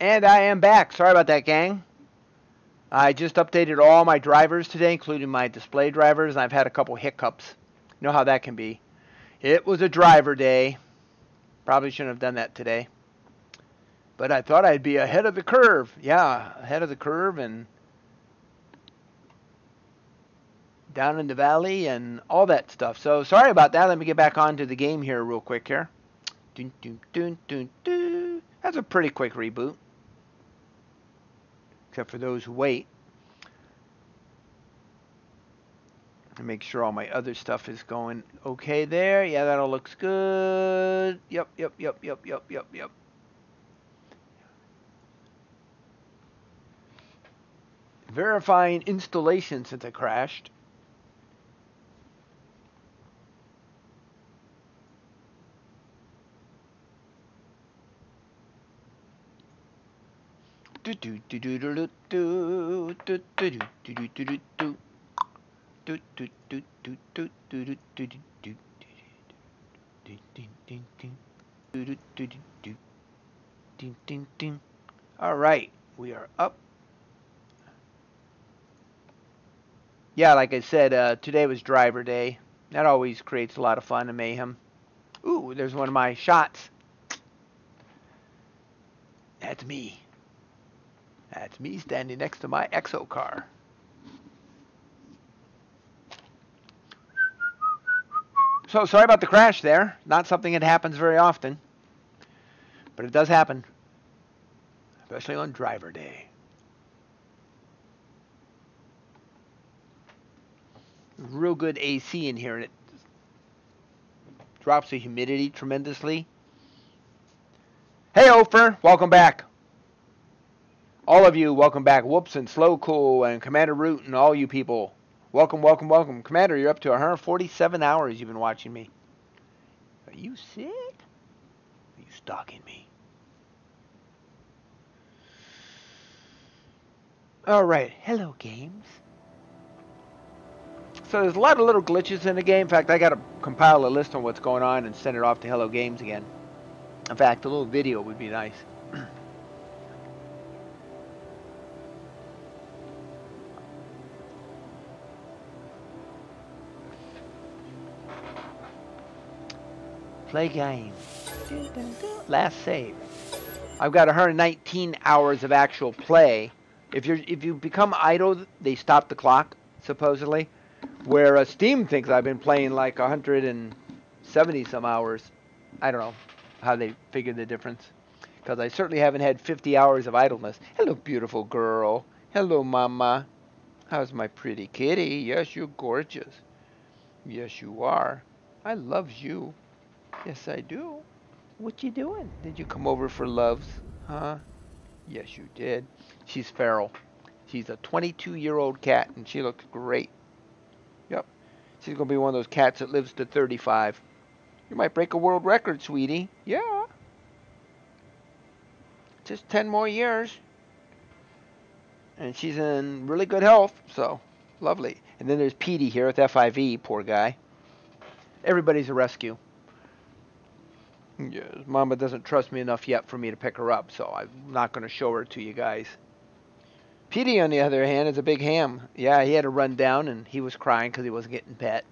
And I am back. Sorry about that, gang. I just updated all my drivers today, including my display drivers, and I've had a couple hiccups. You know how that can be. It was a driver day. Probably shouldn't have done that today. But I thought I'd be ahead of the curve. Yeah, ahead of the curve and down in the valley and all that stuff. So sorry about that. Let me get back onto the game here real quick here. Dun, dun, dun, dun, dun. That's a pretty quick reboot. Except for those who wait. And make sure all my other stuff is going okay there. Yeah, that all looks good. Yep. Verifying installation since I crashed. All right, we are up. Yeah, like I said, today was driver day. That always creates a lot of fun and mayhem. Ooh, there's one of my shots. That's me. That's me standing next to my Exo car. So sorry about the crash there. Not something that happens very often. But it does happen. Especially on driver day. Real good AC in here, and it drops the humidity tremendously. Hey, Ofer, welcome back. All of you, welcome back. Whoops and Slow Cool and Commander Root and all you people. Welcome. Commander, you're up to 147 hours you've been watching me. Are you sick? Are you stalking me? All right. Hello, games. So there's a lot of little glitches in the game. In fact, I got to compile a list on what's going on and send it off to Hello Games again. In fact, a little video would be nice. Play game. Last save. I've got 119 hours of actual play. If you become idle, they stop the clock, supposedly. Where Steam thinks I've been playing like 170 some hours. I don't know how they figured the difference. Because I certainly haven't had 50 hours of idleness. Hello, beautiful girl. Hello, mama. How's my pretty kitty? Yes, you're gorgeous. Yes, you are. I loves you. Yes, I do. What you doing? Did you come over for loves? Huh? Yes, you did. She's feral. She's a 22-year-old cat, and she looks great. Yep. She's going to be one of those cats that lives to 35. You might break a world record, sweetie. Yeah. Just 10 more years. And she's in really good health, so lovely. And then there's Petey here with FIV, poor guy. Everybody's a rescue. Yes, Mama doesn't trust me enough yet for me to pick her up, so I'm not going to show her to you guys. Petey, on the other hand, is a big ham. Yeah, he had to run down, and he was crying because he wasn't getting pet.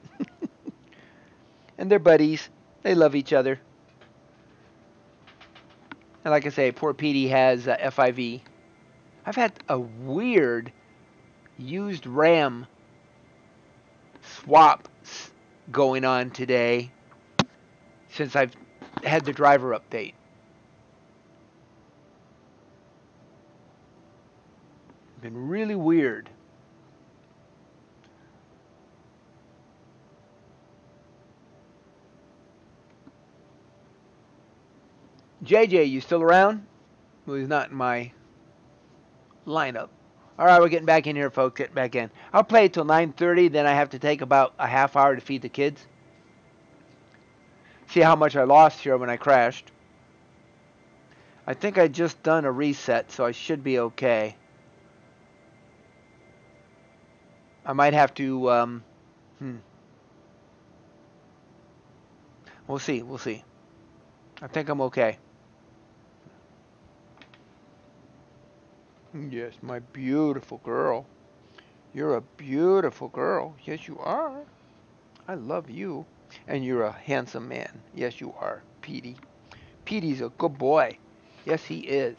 And they're buddies. They love each other. And like I say, poor Petey has FIV. I've had a weird used RAM swap going on today since I've had the driver update. Been really weird. JJ, you still around? Well, he's not in my lineup. All right, we're getting back in here, folks. Getting back in. I'll play till 9:30. Then I have to take about a half hour to feed the kids. See how much I lost here when I crashed. I think I just done a reset, so I should be okay. I might have to, We'll see. I think I'm okay. Yes, my beautiful girl. You're a beautiful girl. Yes, you are. I love you. And you're a handsome man. Yes, you are, Petey. Petey's a good boy. Yes, he is.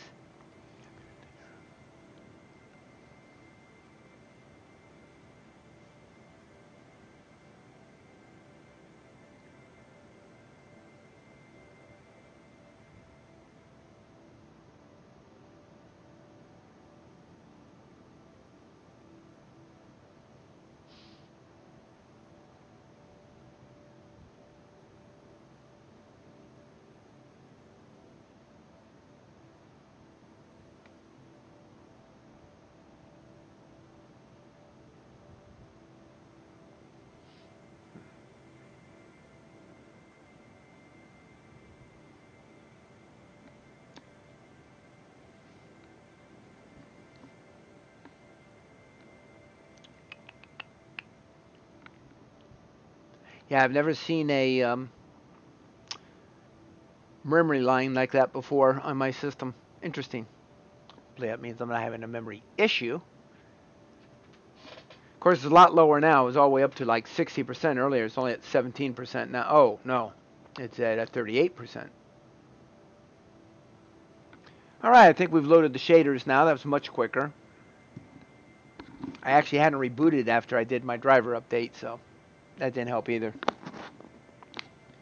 Yeah, I've never seen a memory line like that before on my system. Interesting. Hopefully that means I'm not having a memory issue. Of course, it's a lot lower now. It was all the way up to like 60% earlier. It's only at 17% now. Oh, no. It's at 38%. All right, I think we've loaded the shaders now. That was much quicker. I actually hadn't rebooted after I did my driver update, so that didn't help either.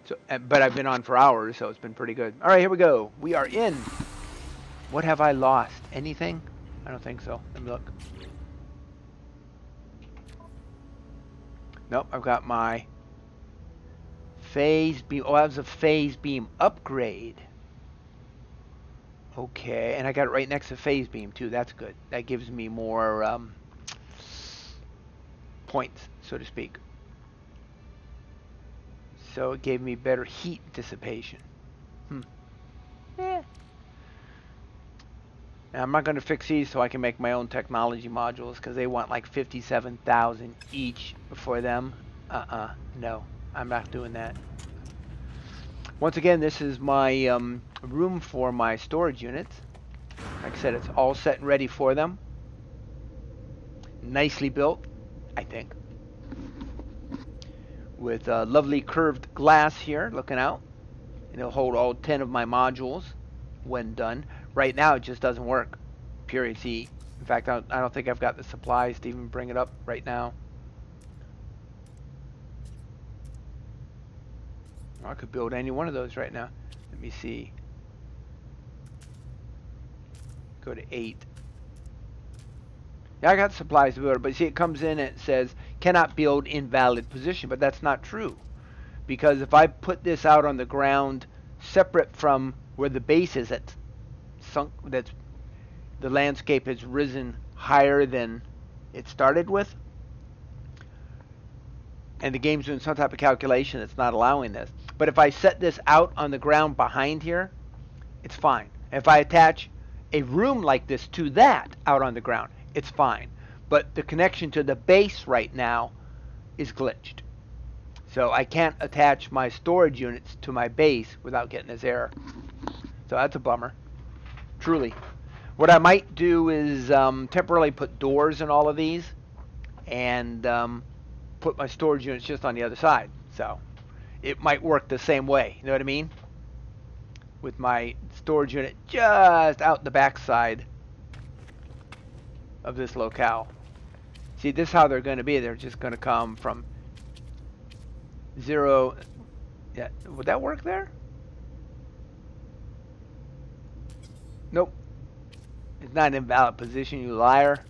So, but I've been on for hours, so it's been pretty good. All right, here we go. We are in. What have I lost? Anything? I don't think so. Let me look. Nope, I've got my phase beam. Oh, that was a phase beam upgrade. Okay, and I got it right next to phase beam too. That's good. That gives me more points, so to speak. So it gave me better heat dissipation. Yeah. Now, I'm not going to fix these so I can make my own technology modules because they want like 57,000 each for them. No, I'm not doing that. Once again, this is my room for my storage units. Like I said, it's all set and ready for them. Nicely built, I think. With lovely curved glass here looking out. And it'll hold all 10 of my modules when done. Right now, it just doesn't work. Period. See, in fact, I don't think I've got the supplies to even bring it up right now. I could build any one of those right now. Let me see. Go to 8. Yeah, I got supplies to build it, but see, it comes in and it says cannot build in valid position, but that's not true. Because if I put this out on the ground separate from where the base is at sunk, that's the landscape has risen higher than it started with, and the game's doing some type of calculation that's not allowing this. But if I set this out on the ground behind here, it's fine. If I attach a room like this to that out on the ground, it's fine. But the connection to the base right now is glitched. So I can't attach my storage units to my base without getting this error. So that's a bummer. Truly. What I might do is temporarily put doors in all of these and put my storage units just on the other side. So it might work the same way. You know what I mean? With my storage unit just out the back side of this locale. See, this is how they're going to be. They're just going to come from 0. Yeah, would that work there? Nope. It's not an invalid position, you liar.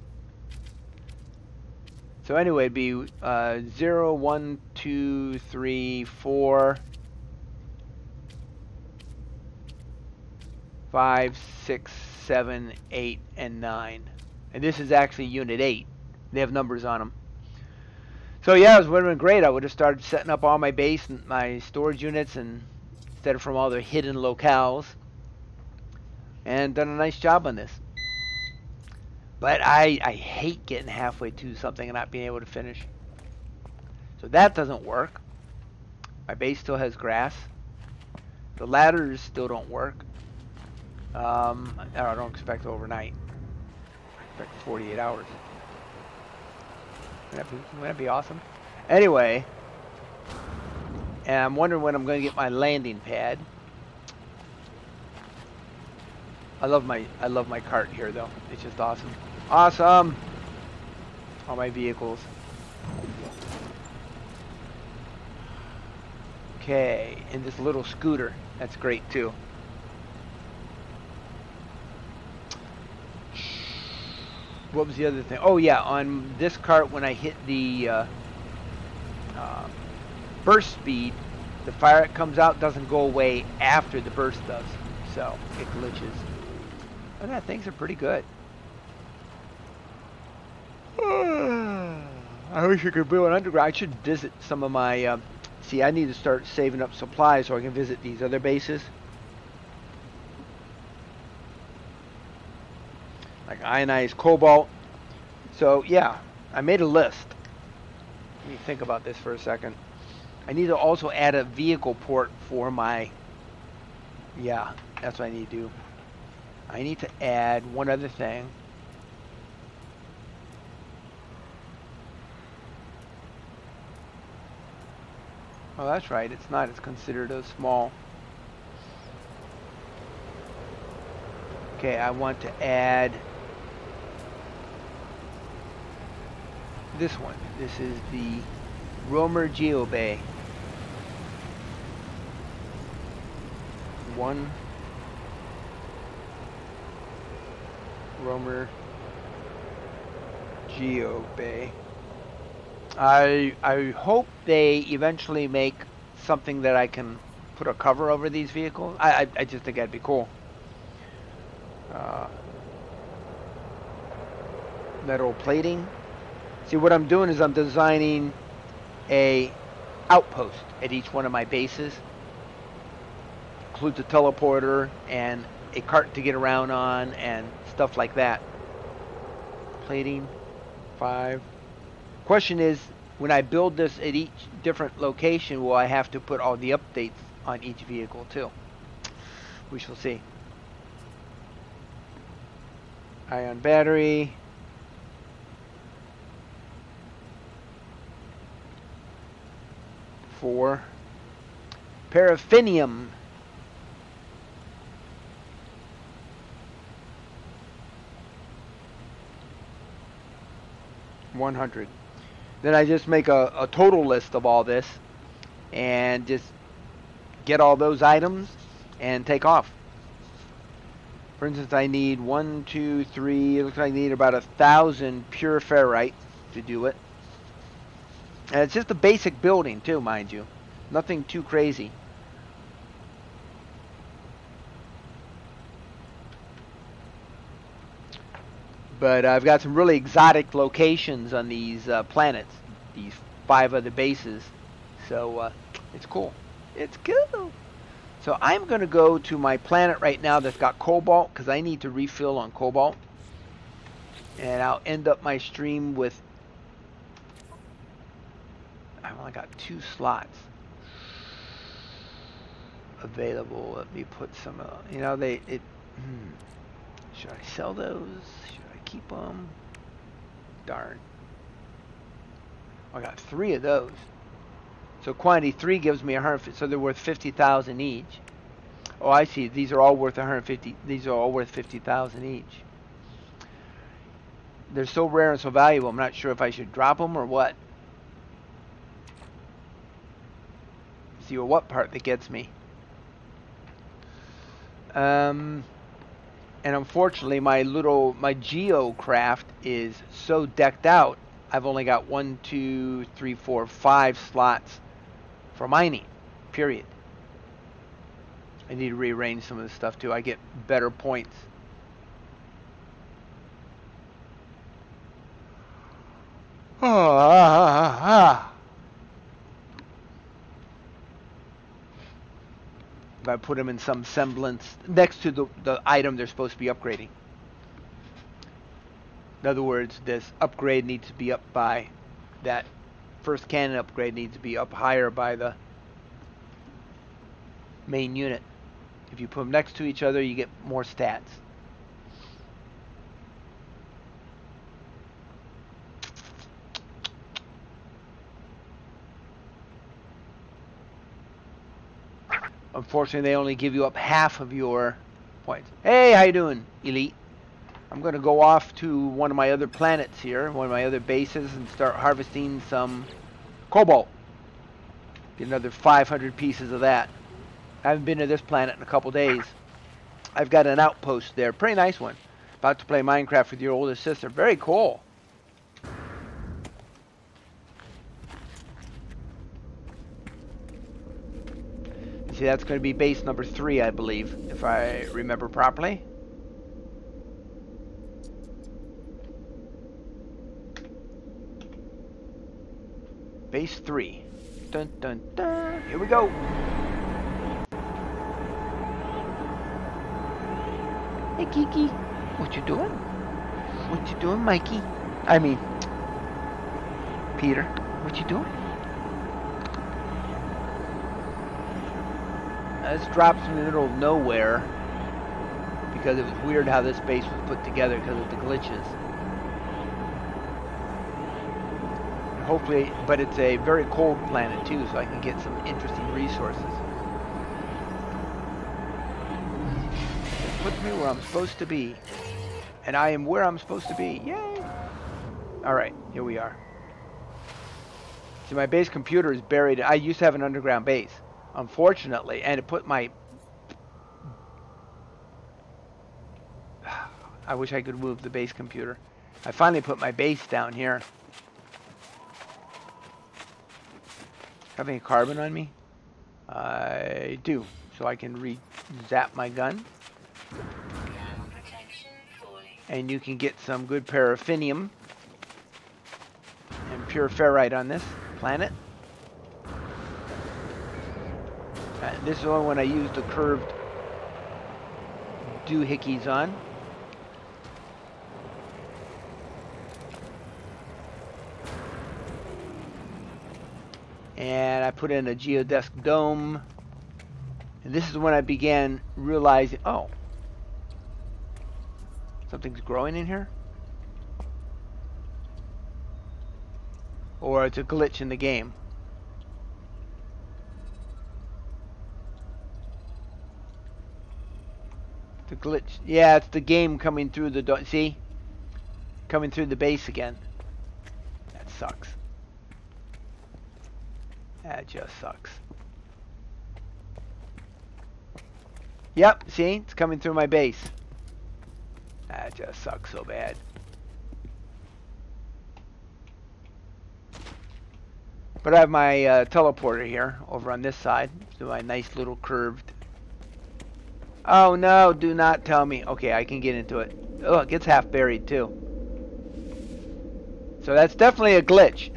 So anyway, it'd be 0, 1, 2, 3, 4, 5, 6, 7, 8, and 9. And this is actually Unit 8. They have numbers on them. So yeah, it would have been great. I would have started setting up all my base and my storage units, and instead of from all the hidden locales, and done a nice job on this. But I hate getting halfway to something and not being able to finish. So that doesn't work. My base still has grass. The ladders still don't work. I don't expect overnight. Like 48 hours. Wouldn't that be awesome? Anyway, and I'm wondering when I'm going to get my landing pad. I love my cart here though. It's just awesome. Awesome. All my vehicles. Okay, and this little scooter. That's great too. What was the other thing? Oh yeah, on this cart when I hit the burst speed, the fire that comes out doesn't go away after the burst does. So it glitches. And yeah, things are pretty good. I wish I could build an underground. I should visit some of my... see, I need to start saving up supplies so I can visit these other bases. Like ionized cobalt. So, yeah, I made a list. Let me think about this for a second. I need to also add a vehicle port for my... Yeah, that's what I need to do. I need to add one other thing. Oh, that's right. It's not. It's considered a small. Okay, I want to add this one. This is the Romer Geobay. One Romer Geobay. I hope they eventually make something that I can put a cover over these vehicles. I just think that'd be cool. Metal plating. See, what I'm doing is I'm designing a outpost at each one of my bases. Includes a teleporter and a cart to get around on and stuff like that. Plating 5. Question is, when I build this at each different location, will I have to put all the updates on each vehicle too? We shall see. Ion battery. Four. Paraffinium. $100. Then I just make a total list of all this and just get all those items and take off. For instance, I need 1, 2, 3, it looks like I need about 1,000 pure ferrite to do it. And it's just a basic building too, mind you. Nothing too crazy. But I've got some really exotic locations on these planets, these 5 other bases. So it's cool. It's cool. So I'm going to go to my planet right now that's got cobalt because I need to refill on cobalt. And I'll end up my stream with... I've only got 2 slots available. Let me put some... you know, should I sell those? Should I keep them? Darn. I got 3 of those. So quantity 3 gives me 150. So they're worth 50,000 each. Oh, I see. These are all worth 150. These are all worth 50,000 each. They're so rare and so valuable. I'm not sure if I should drop them or what. See what part that gets me. And unfortunately, my GeoCraft is so decked out. I've only got 1, 2, 3, 4, 5 slots for mining. Period. I need to rearrange some of this stuff too. I get better points. If I put them in some semblance next to the item they're supposed to be upgrading. In other words, this upgrade needs to be up by that first cannon upgrade needs to be up higher by the main unit. If you put them next to each other, you get more stats. Unfortunately, they only give you up half of your points. Hey, how you doing, Elite? I'm going to go off to one of my other planets here, one of my other bases, and start harvesting some cobalt. Get another 500 pieces of that. I haven't been to this planet in a couple days. I've got an outpost there, pretty nice one. About to play Minecraft with your oldest sister. Very cool. See, that's going to be base number 3, I believe, if I remember properly. Base 3. Dun dun dun. Here we go. Hey, Kiki. What you doing? What you doing, Mikey? I mean, Peter. What you doing? This drops in the middle of nowhere because it was weird how this base was put together because of the glitches. Hopefully, but it's a very cold planet too, so I can get some interesting resources. It puts me where I'm supposed to be. And I am where I'm supposed to be. Yay! Alright, here we are. See, my base computer is buried. I used to have an underground base, unfortunately, and it put my... I wish I could move the base computer. I finally put my base down here. Have any carbon on me? I do, so I can re-zap my gun. And you can get some good paraffinium and pure ferrite on this planet. This is the only one I used the curved doohickeys on. And I put in a geodesk dome. And this is when I began realizing, oh, something's growing in here? Or it's a glitch in the game. The glitch. Yeah, it's the game coming through the door. See? Coming through the base again. That sucks. That just sucks. Yep, see? It's coming through my base. That just sucks so bad. But I have my teleporter here over on this side. So my nice little curved. Oh no, do not tell me. Okay, I can get into it. Oh, it gets half buried too. So that's definitely a glitch.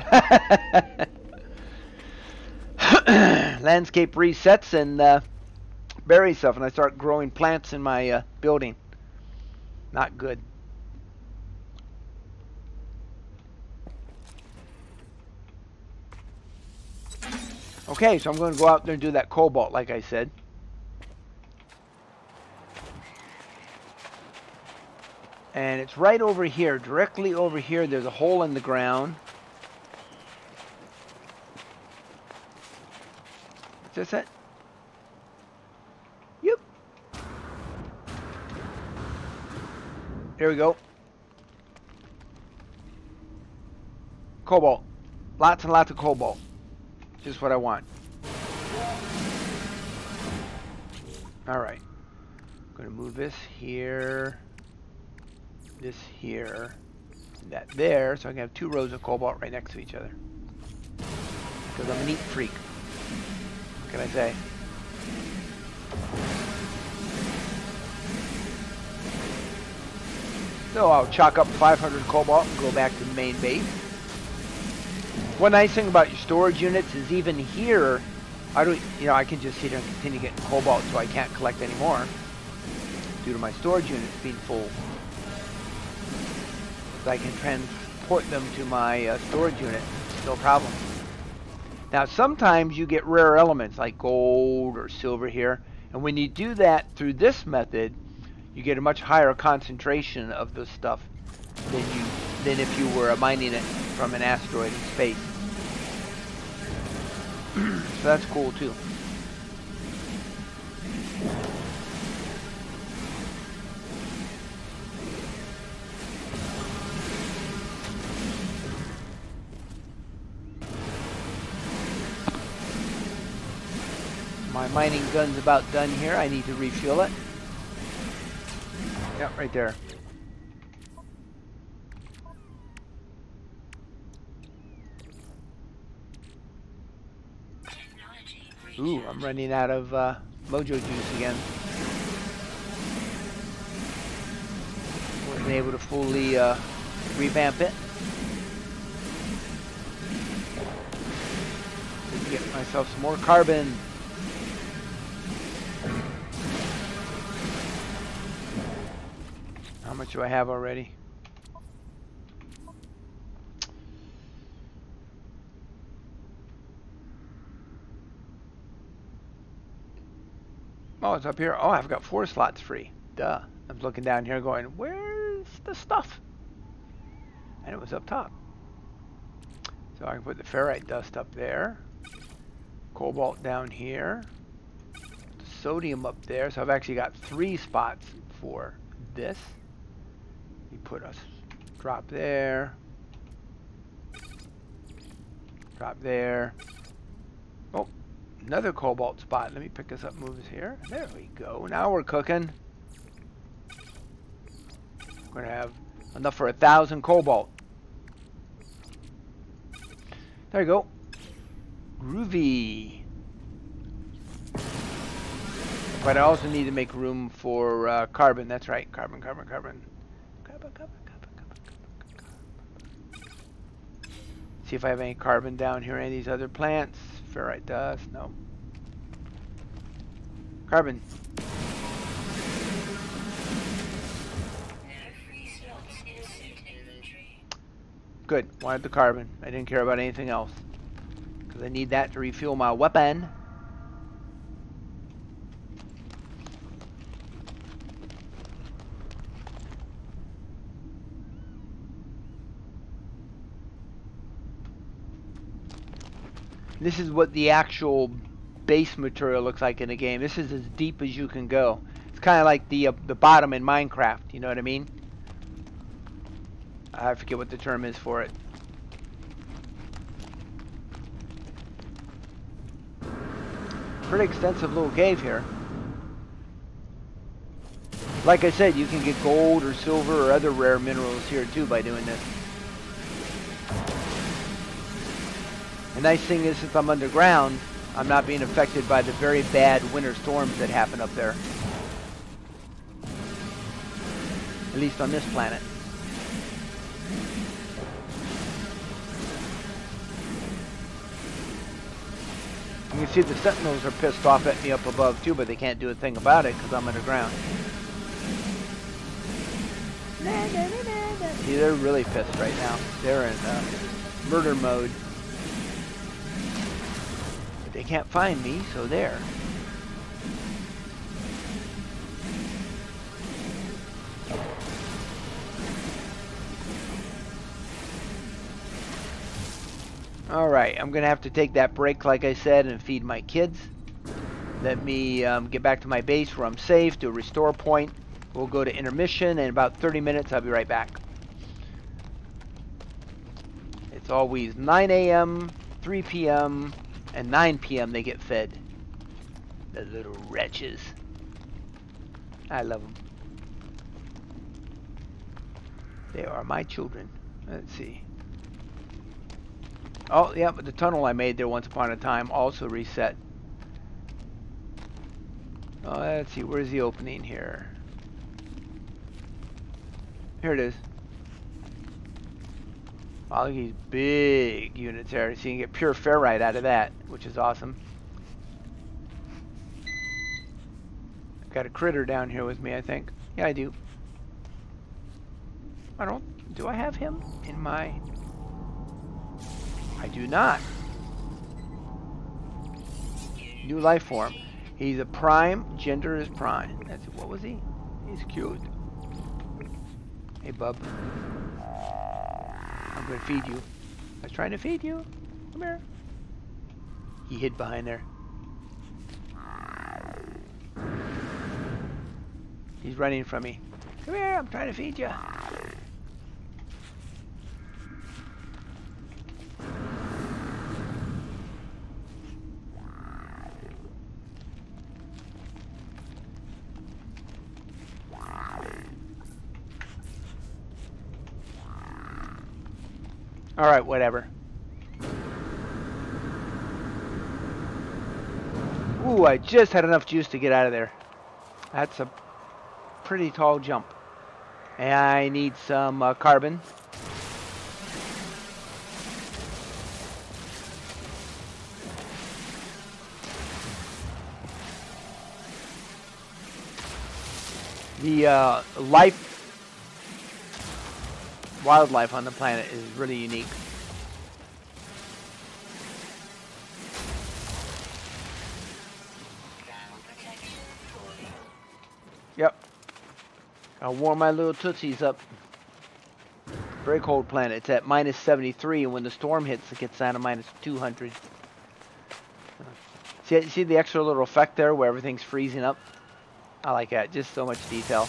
Landscape resets and buries stuff, and I start growing plants in my building. Not good. Okay, so I'm going to go out there and do that cobalt, like I said. And it's right over here, directly over here. There's a hole in the ground. Is this it? Yep. Here we go. Cobalt. Lots and lots of cobalt. Just what I want. Alright. I'm going to move this here. This here. That there. So I can have 2 rows of cobalt right next to each other. Because I'm a neat freak. What can I say? So I'll chalk up 500 cobalt and go back to the main base. One nice thing about your storage units is even here, I can just sit here and continue getting cobalt so I can't collect any more due to my storage units being full. So I can transport them to my storage unit, no problem. Now sometimes you get rare elements like gold or silver here, and when you do that through this method, you get a much higher concentration of this stuff than if you were mining it from an asteroid in space. So that's cool too. My mining gun's about done here. I need to refuel it. Yep, right there. Ooh, I'm running out of mojo juice again. Wasn't able to fully revamp it. Need to get myself some more carbon. How much do I have already? Oh, it's up here. Oh, I've got 4 slots free. Duh. I'm looking down here going, where's the stuff? And it was up top. So I can put the ferrite dust up there. Cobalt down here. Sodium up there. So I've actually got 3 spots for this. You put a drop there. Drop there. Oh, another cobalt spot. Let me pick this up, move this here. There we go. Now we're cooking. We're gonna have enough for 1,000 cobalt. There you go. Groovy. But I also need to make room for carbon. That's right. Carbon, carbon, carbon. Carbon, carbon, carbon, carbon, carbon. See if I have any carbon down here. Any of these other plants. Ferrite dust. No. Carbon. Good. Wanted the carbon. I didn't care about anything else. Because I need that to refuel my weapon. This is what the actual base material looks like in the game. This is as deep as you can go. It's kind of like the bottom in Minecraft. You know what I mean? I forget what the term is for it. Pretty extensive little cave here. Like I said, you can get gold or silver or other rare minerals here too by doing this. The nice thing is, since I'm underground, I'm not being affected by the very bad winter storms that happen up there. At least on this planet. You can see the sentinels are pissed off at me up above too, but they can't do a thing about it because I'm underground. See, they're really pissed right now. They're in murder mode. But they can't find me, so there. Alright, I'm going to have to take that break, like I said, and feed my kids. Let me get back to my base where I'm safe, do a restore point. We'll go to intermission. In about 30 minutes, I'll be right back. It's always 9 a.m., 3 p.m., and 9 p.m. they get fed. The little wretches. I love them. They are my children. Let's see. Oh, yeah, but the tunnel I made there once upon a time also reset. Oh, let's see, where's the opening here? Here it is. Oh, look at these big units there. So you can get pure ferrite out of that, which is awesome. I've got a critter down here with me, I think. Yeah, I do. Do I have him in my... I do not. New life form. He's a prime. Gender is prime. That's it. What was he? He's cute. Hey, bub. I'm going to feed you. I was trying to feed you. Come here. He hid behind there. He's running from me. Come here. I'm trying to feed you. Alright, whatever. Ooh, I just had enough juice to get out of there. That's a pretty tall jump. And I need some carbon. The wildlife on the planet is really unique. Yep. I'll warm my little tootsies up. Very cold planet. It's at minus 73, and when the storm hits, it gets down to minus 200. See the extra little effect there where everything's freezing up? I like that. Just so much detail.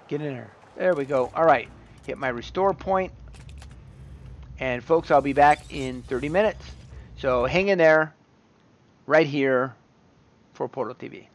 Get in there. There we go. All right. Hit my restore point. And folks, I'll be back in 30 minutes. So hang in there. Right here for Portal TV.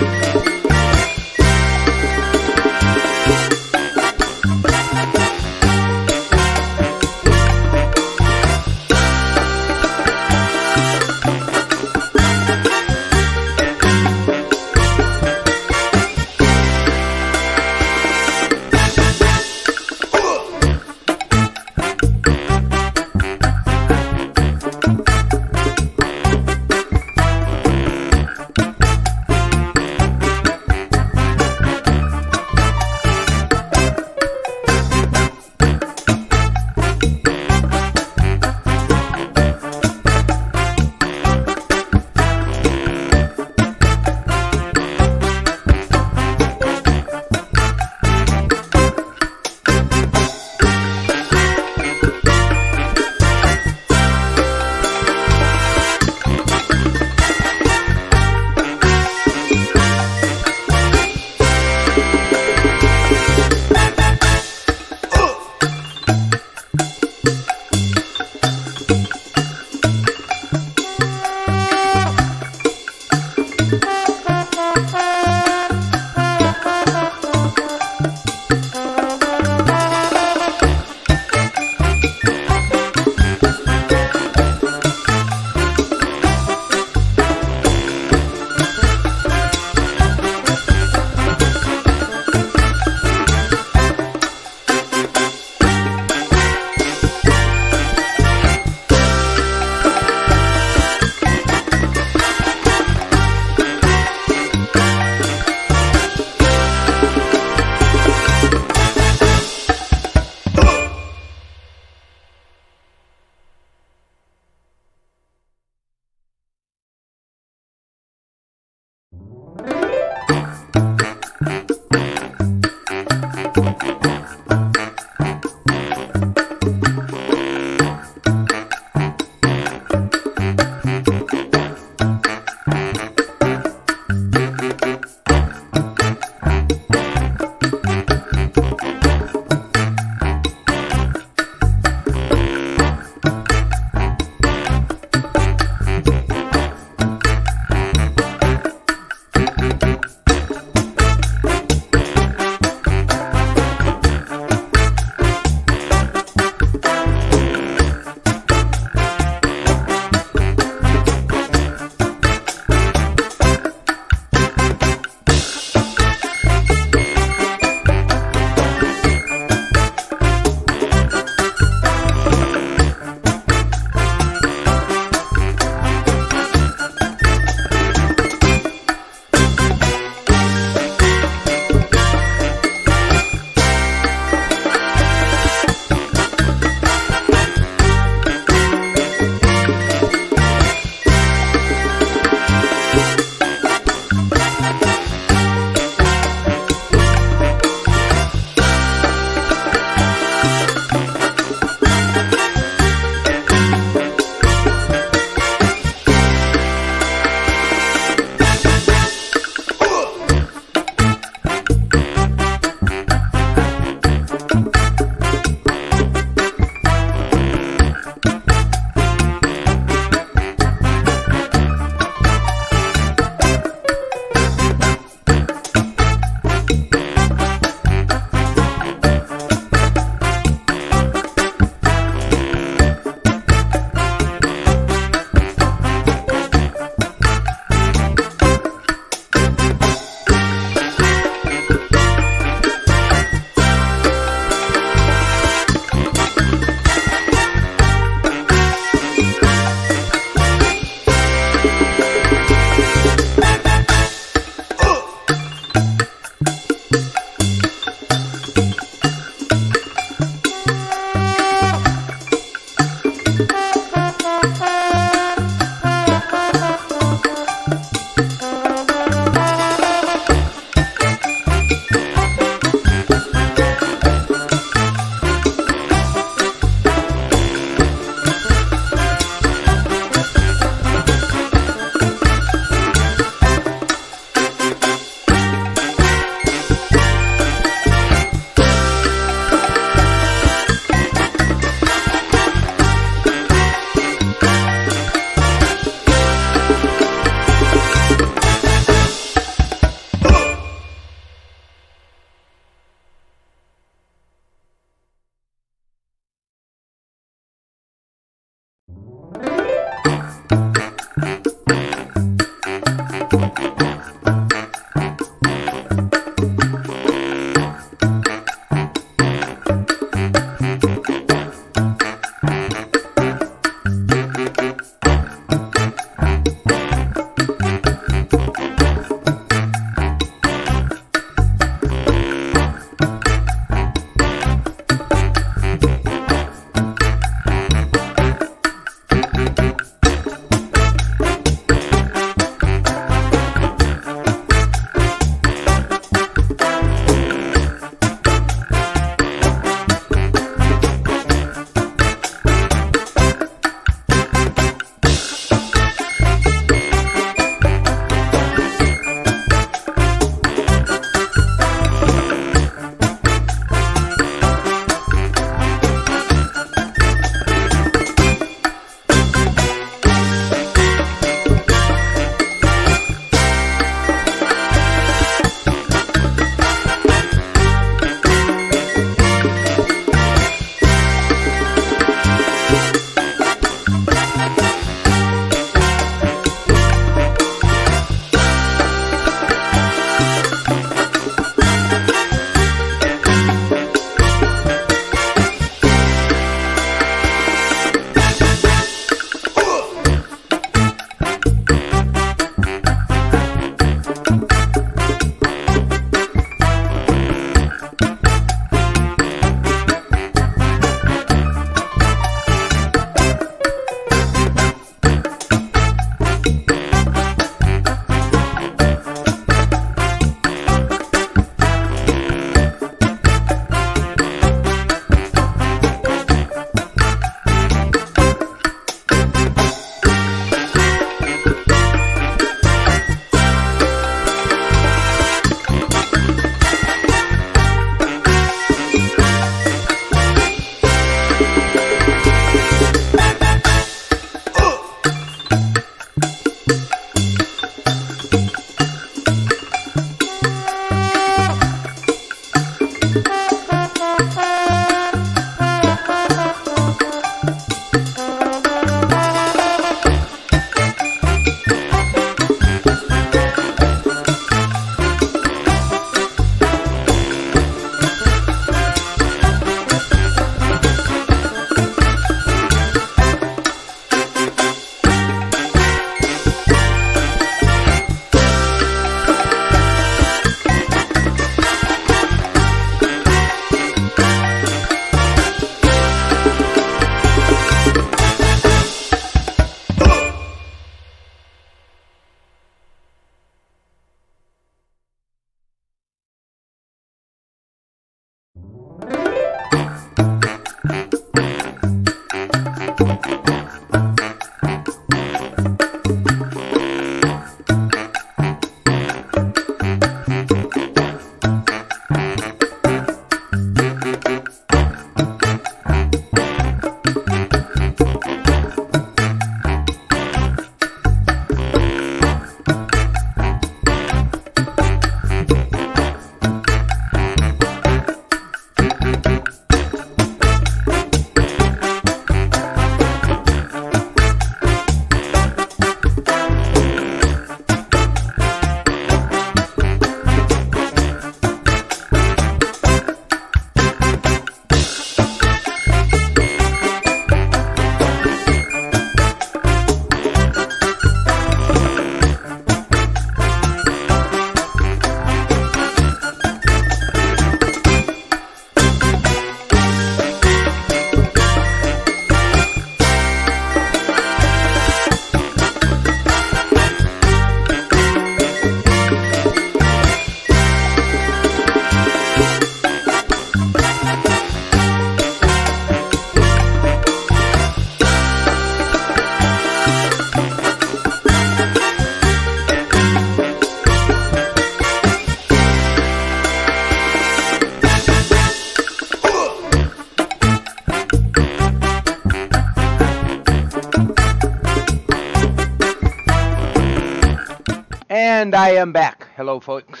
And I am back. Hello, folks.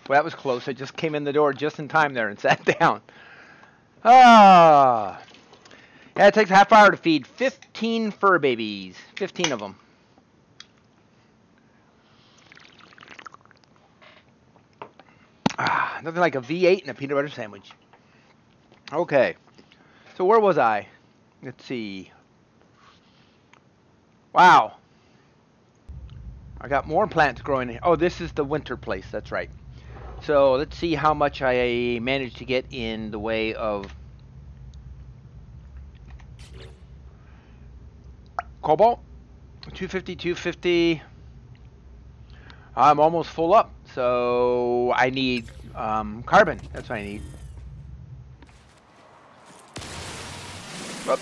Well, that was close. I just came in the door just in time there and sat down. Ah. Yeah, it takes a half hour to feed 15 fur babies. 15 of them. Ah, nothing like a V8 and a peanut butter sandwich. Okay. So where was I? Let's see. Wow. I got more plants growing here. Oh, this is the winter place. That's right. So let's see how much I managed to get in the way of cobalt. 250, 250. I'm almost full up. So I need carbon. That's what I need. Whoop.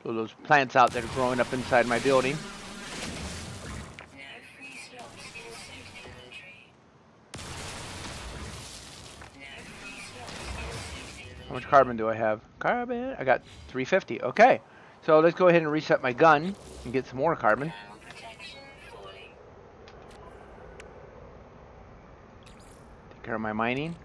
So those plants out that are growing up inside my building. How much carbon do I have? Carbon? I got 350. Okay. So let's go ahead and reset my gun and get some more carbon. Take care of my mining.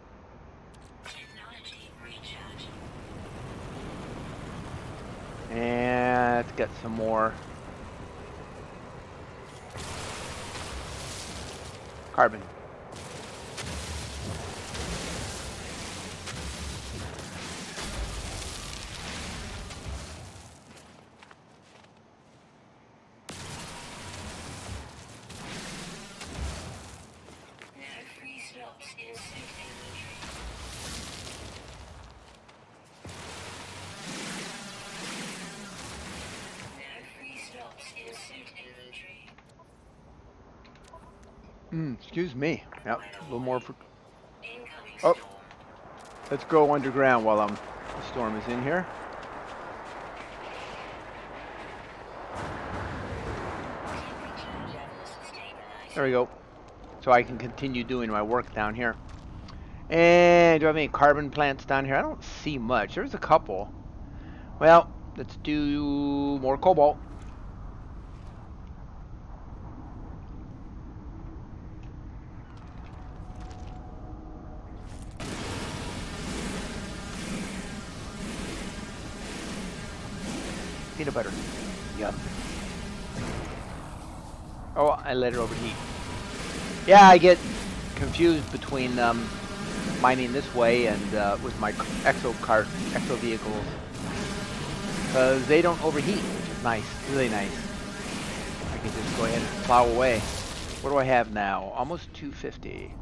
And let's get some more carbon. Excuse me. Yep, a little more for... Oh, let's go underground while the storm is in here. There we go. So I can continue doing my work down here. And do I have any carbon plants down here? I don't see much. There's a couple. Well, let's do more cobalt. Peanut butter. Yep. Oh, I let it overheat. Yeah, I get confused between mining this way and with my exo vehicles, because they don't overheat, which is nice, really nice. I can just go ahead and plow away. What do I have now? Almost 250.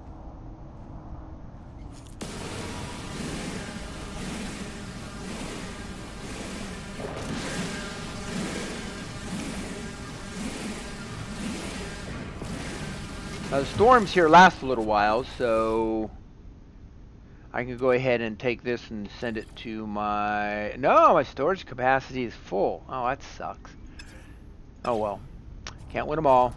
The storms here last a little while, so I can go ahead and take this and send it to my... No, my storage capacity is full. Oh, that sucks. Oh well. Can't win them all.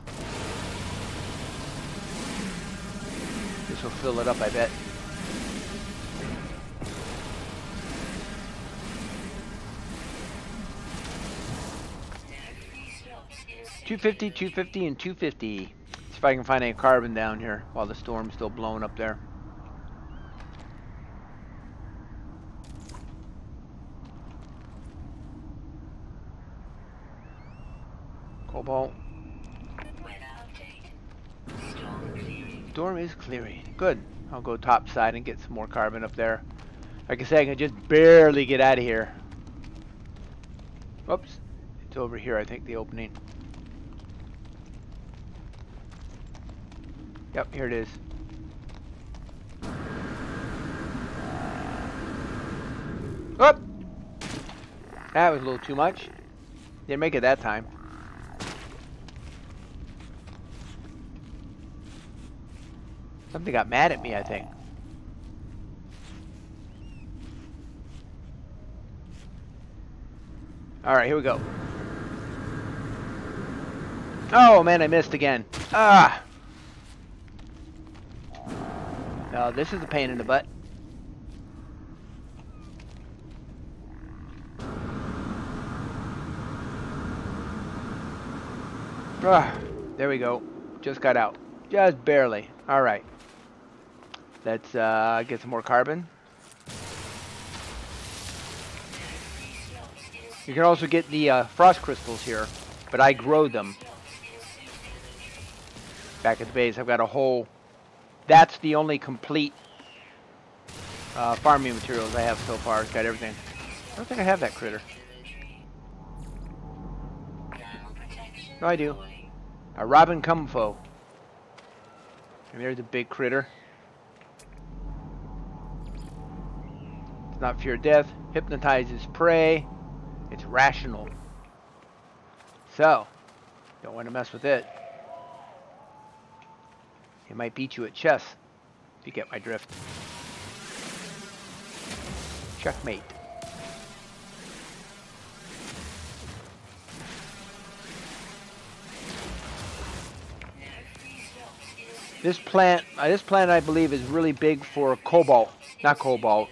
This will fill it up, I bet. $250, $250, and $250. If I can find any carbon down here while the storm's still blowing up there. Cobalt. Storm is clearing. Good. I'll go top side and get some more carbon up there. Like I said, I can just barely get out of here. Oops. It's over here, I think, the opening. Yep, here it is. Whoop! That was a little too much. Didn't make it that time. Something got mad at me, I think. Alright, here we go. Oh man, I missed again. Ah! This is a pain in the butt. Ah, there we go. Just got out. Just barely. Alright. Let's get some more carbon. You can also get the frost crystals here, but I grow them. Back at the base, I've got a whole... That's the only complete farming materials I have so far. It's got everything. I don't think I have that critter. No, I do. A Robin Cumfo. And there's a big critter. It's not fear death. Hypnotizes prey. It's rational. So, don't want to mess with it. It might beat you at chess, if you get my drift. Checkmate. This plant I believe is really big for cobalt, not cobalt,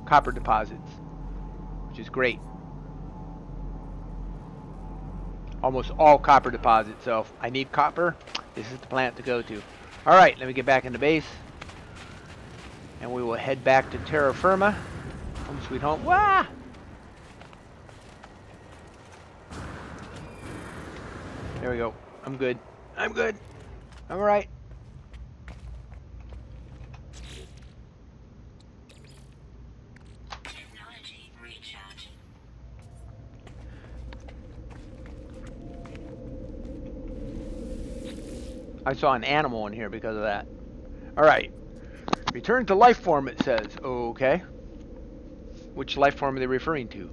copper deposits, which is great. Almost all copper deposits, so if I need copper, this is the plant to go to. Alright, let me get back into base. And we will head back to terra firma. Home sweet home. Wah! There we go. I'm good. I'm good. I'm alright. I saw an animal in here because of that. Alright. Return to life form, it says. Okay. Which life form are they referring to?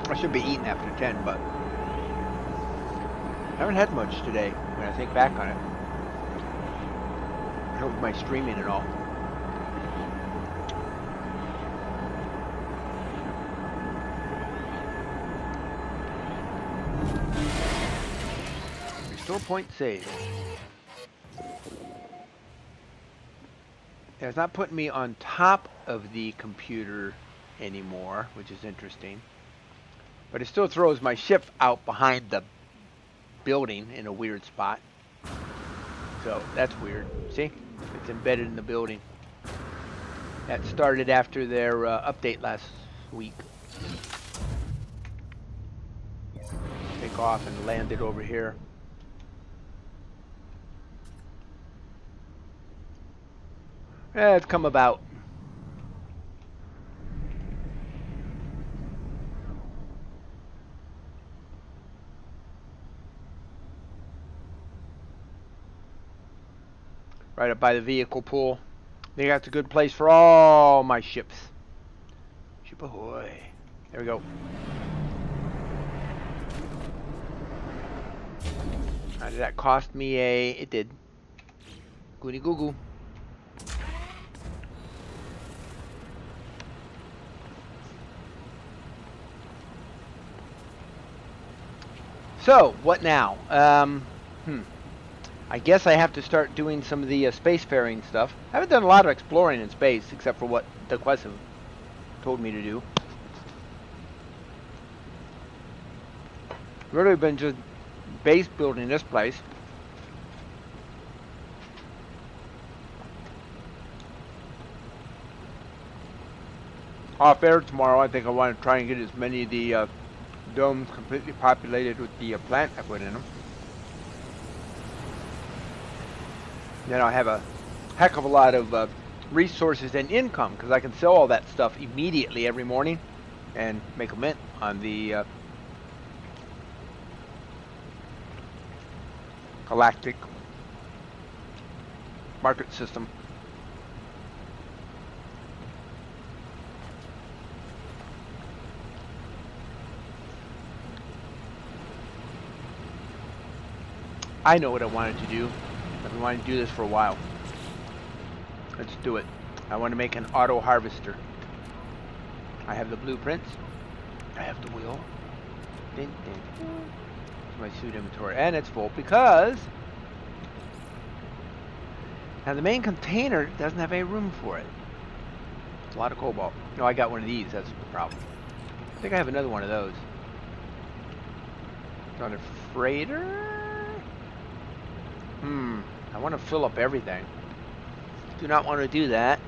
I should be eating after 10, but I haven't had much today when I think back on it. I hope my streaming and all. Restore point save. Yeah, it's not putting me on top of the computer anymore, which is interesting. But it still throws my ship out behind the building in a weird spot. So that's weird. See? It's embedded in the building. That started after their update last week. Take off and land it over here. It's come about. Right up by the vehicle pool. I think that's a good place for all my ships. Ship ahoy. There we go. Did that cost me a... It did. Goody goo goo. So, what now? I guess I have to start doing some of the spacefaring stuff. I haven't done a lot of exploring in space, except for what the quests have told me to do. Really been just base building this place. Off air tomorrow, I think I want to try and get as many of the domes completely populated with the plant I put in them. Then I'll have a heck of a lot of resources and income, because I can sell all that stuff immediately every morning and make a mint on the galactic market system. I know what I wanted to do. I've been wanting to do this for a while. Let's do it. I want to make an auto harvester. I have the blueprints. I have the wheel. Ding, ding, ding. My suit inventory, and it's full because now the main container doesn't have any room for it. It's a lot of cobalt. No, I got one of these. That's the problem. I think I have another one of those. It's on a freighter. I want to fill up everything. Do not want to do that.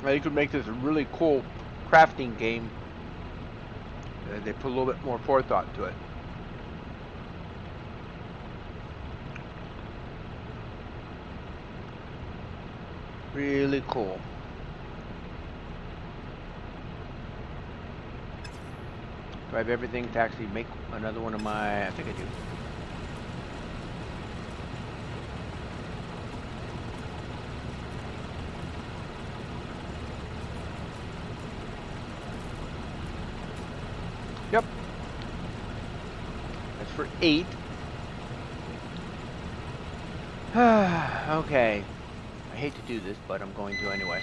You could make this a really cool crafting game. They put a little bit more forethought to it. Really cool. Do I have everything to actually make another one of my... I think I do. Yep. That's for 8. Okay. I hate to do this, but I'm going to anyway.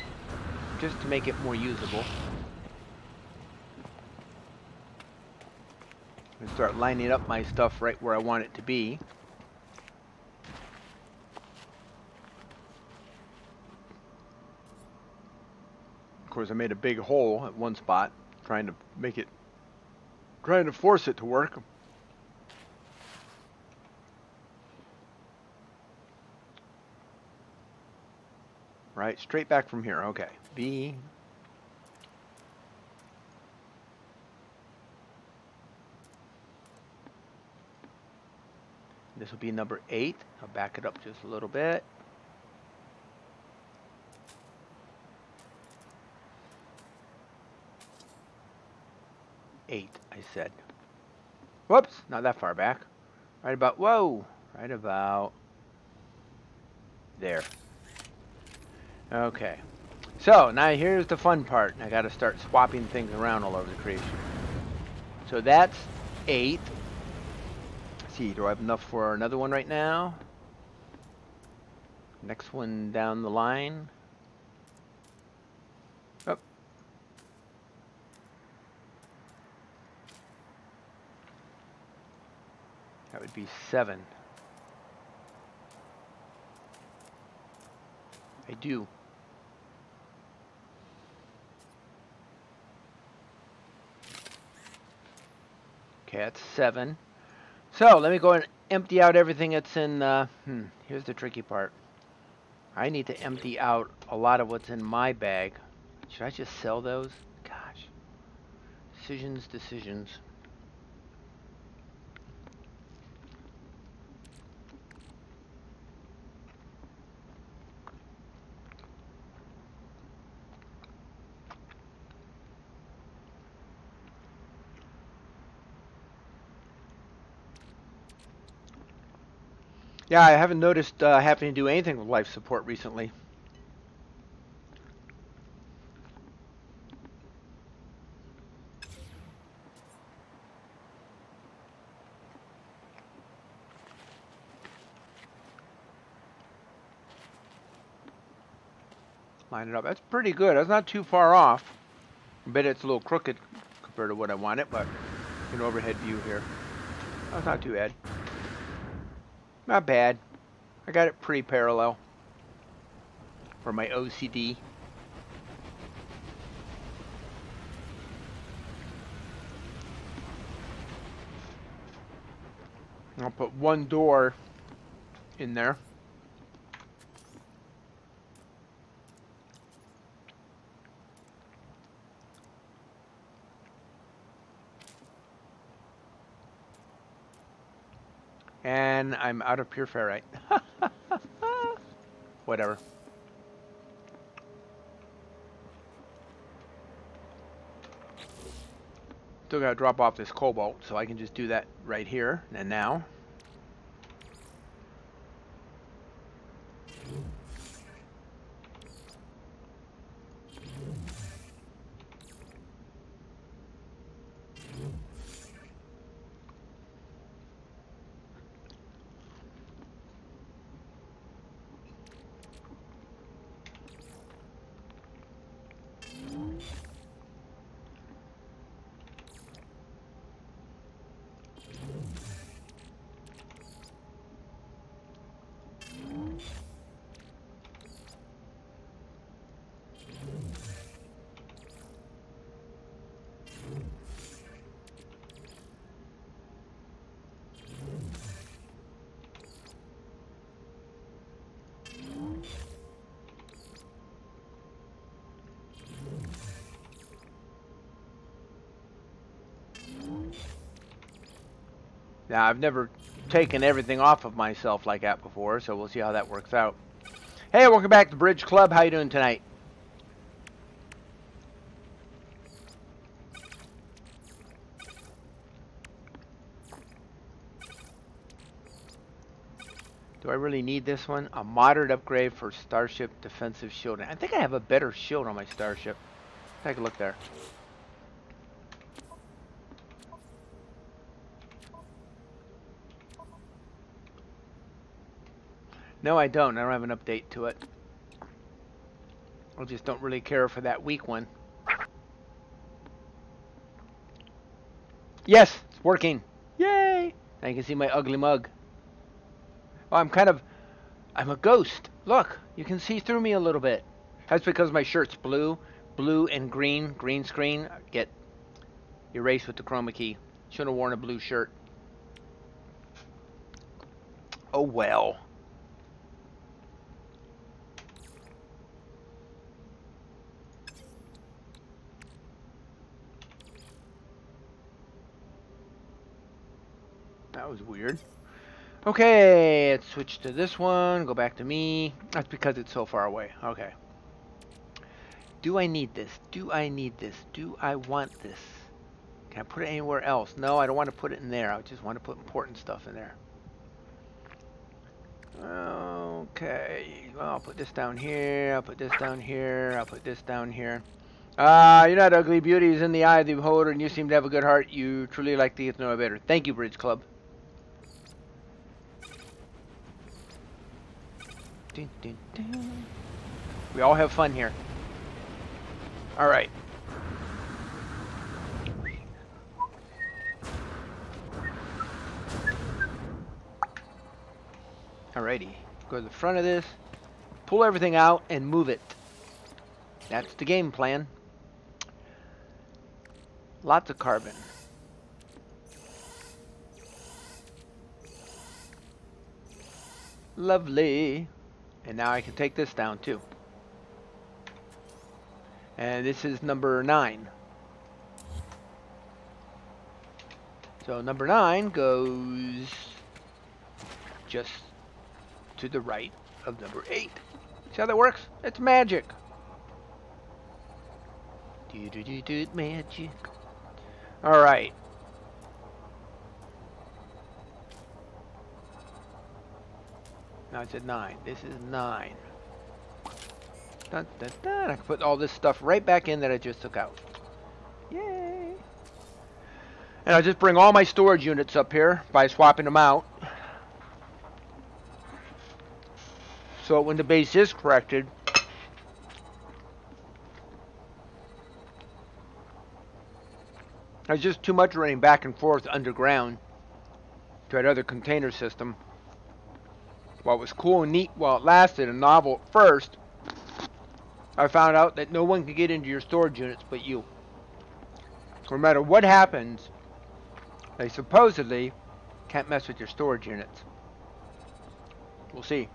Just to make it more usable. I'm going to start lining up my stuff right where I want it to be. Of course, I made a big hole at one spot, trying to force it to work. Right, straight back from here. Okay. B. This will be number 8. I'll back it up just a little bit. I said. Whoops, not that far back. Right about, whoa, right about there. Okay. So, now here's the fun part. I gotta start swapping things around all over the creation. So that's 8. Let's see, do I have enough for another one right now? Next one down the line. Oh. That would be 7. I do. Okay, that's 7. So, let me go and empty out everything that's in, here's the tricky part. I need to empty out a lot of what's in my bag. Should I just sell those? Gosh. Decisions. Yeah, I haven't noticed having to do anything with life support recently. Line it up. That's pretty good. That's not too far off. I bet it's a little crooked compared to what I wanted, but an overhead view here. That's not too bad. Not bad. I got it pretty parallel for my OCD. I'll put one door in there. And I'm out of pure ferrite. Whatever. Still gotta drop off this cobalt, so I can just do that right here and now. Now, I've never taken everything off of myself like that before, so we'll see how that works out. Hey, welcome back to Bridge Club. How you doing tonight? Do I really need this one? A moderate upgrade for Starship defensive shielding. I think I have a better shield on my Starship. Take a look there. No, I don't. I don't have an update to it. I just don't really care for that weak one. Yes, it's working. Yay! Now you can see my ugly mug. Oh, I'm a ghost. Look, you can see through me a little bit. That's because my shirt's blue. Blue and green screen, get erased with the chroma key. Should have worn a blue shirt. Oh well. That was weird. Okay, let's switch to this one. Go back to me. That's because it's so far away. Okay. Do I need this? Do I need this? Do I want this? Can I put it anywhere else? No, I don't want to put it in there. I just want to put important stuff in there. Okay. Well, I'll put this down here. I'll put this down here. I'll put this down here. You're not ugly. Beauty is in the eye of the beholder, and you seem to have a good heart. You truly like to get to know better. Thank you, Bridge Club. Dun, dun, dun. We all have fun here. All right. Alrighty. Go to the front of this, pull everything out, and move it. That's the game plan. Lots of carbon. Lovely. And now I can take this down too. And this is number 9. So number 9 goes just to the right of number 8. See how that works? It's magic. Do magic. All right. Now it's at 9. This is 9. Dun, dun, dun. I can put all this stuff right back in that I just took out. Yay! And I'll just bring all my storage units up here by swapping them out. So when the base is corrected, there's just too much running back and forth underground to that other container system. What was cool and neat while it lasted and novel at first, I found out that no one can get into your storage units but you. No matter what happens, they supposedly can't mess with your storage units. We'll see.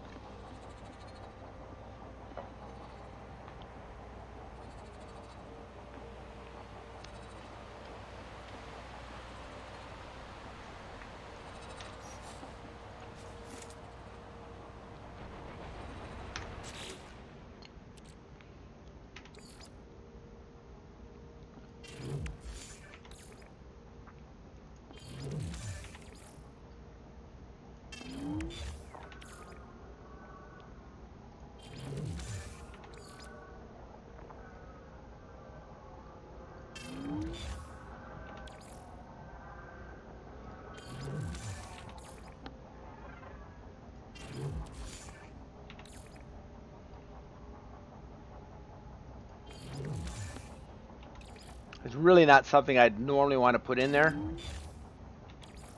It's really not something I'd normally want to put in there,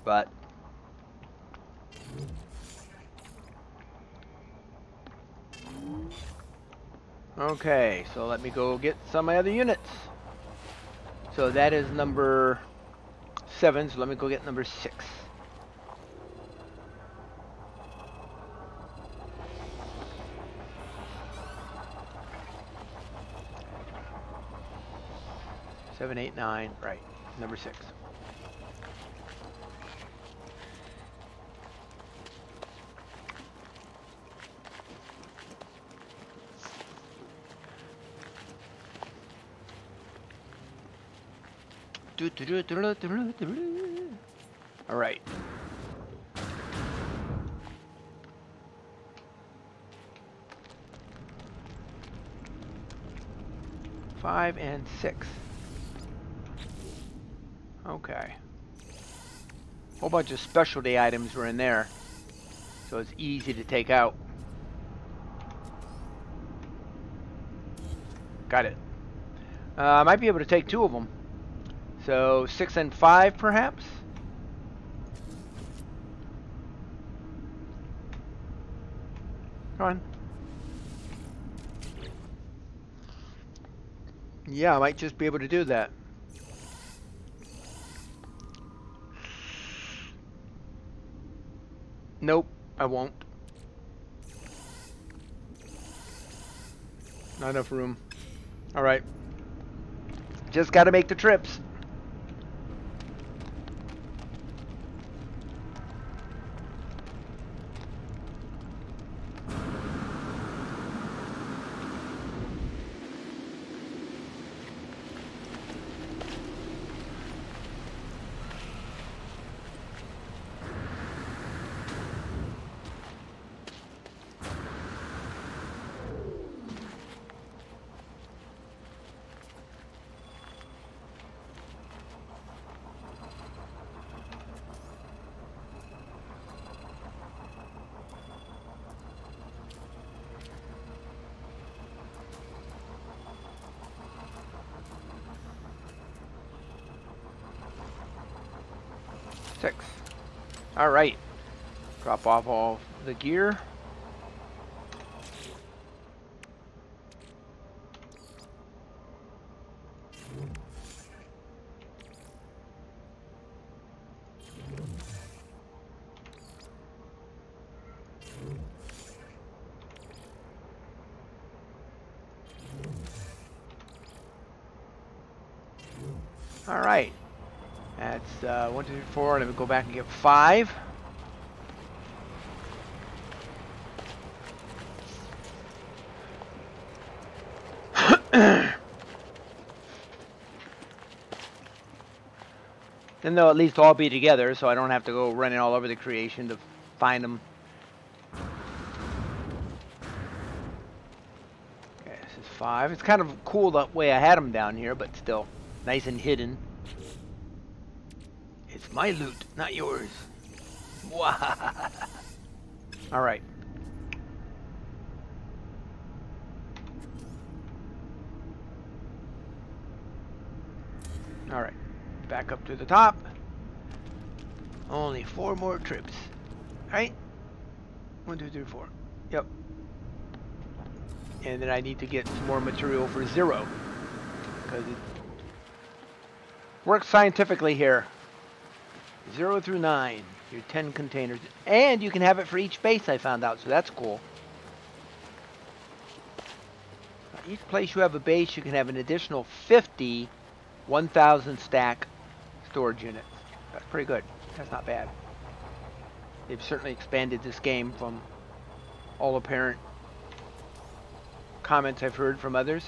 but okay, so let me go get some of my other units. So that is number 7, so let me go get number 6. Seven, 8, 9, right, number 6. All right. Five and 6. Okay. Whole bunch of specialty items were in there, so it's easy to take out. Got it. I might be able to take 2 of them. So 6 and 5, perhaps. Come on. Yeah, I might just be able to do that. Nope, I won't. Not enough room. All right. Just got to make the trips. Six. All right. Drop off all the gear. All right. That's 1, 2, 3, 4. Let me go back and get 5. Then they'll at least all be together, so I don't have to go running all over the creation to find them. Okay, this is 5. It's kind of cool the way I had them down here, but still nice and hidden. It's my loot, not yours. All right. All right. Back up to the top. Only 4 more trips. Right? 1, 2, 3, 4. Yep. And then I need to get some more material for 0. Because it works scientifically here. 0 through 9. Your 10 containers. And you can have it for each base, I found out. So that's cool. Each place you have a base, you can have an additional 50 1,000 stack storage units. That's pretty good. That's not bad. They've certainly expanded this game from all apparent comments I've heard from others.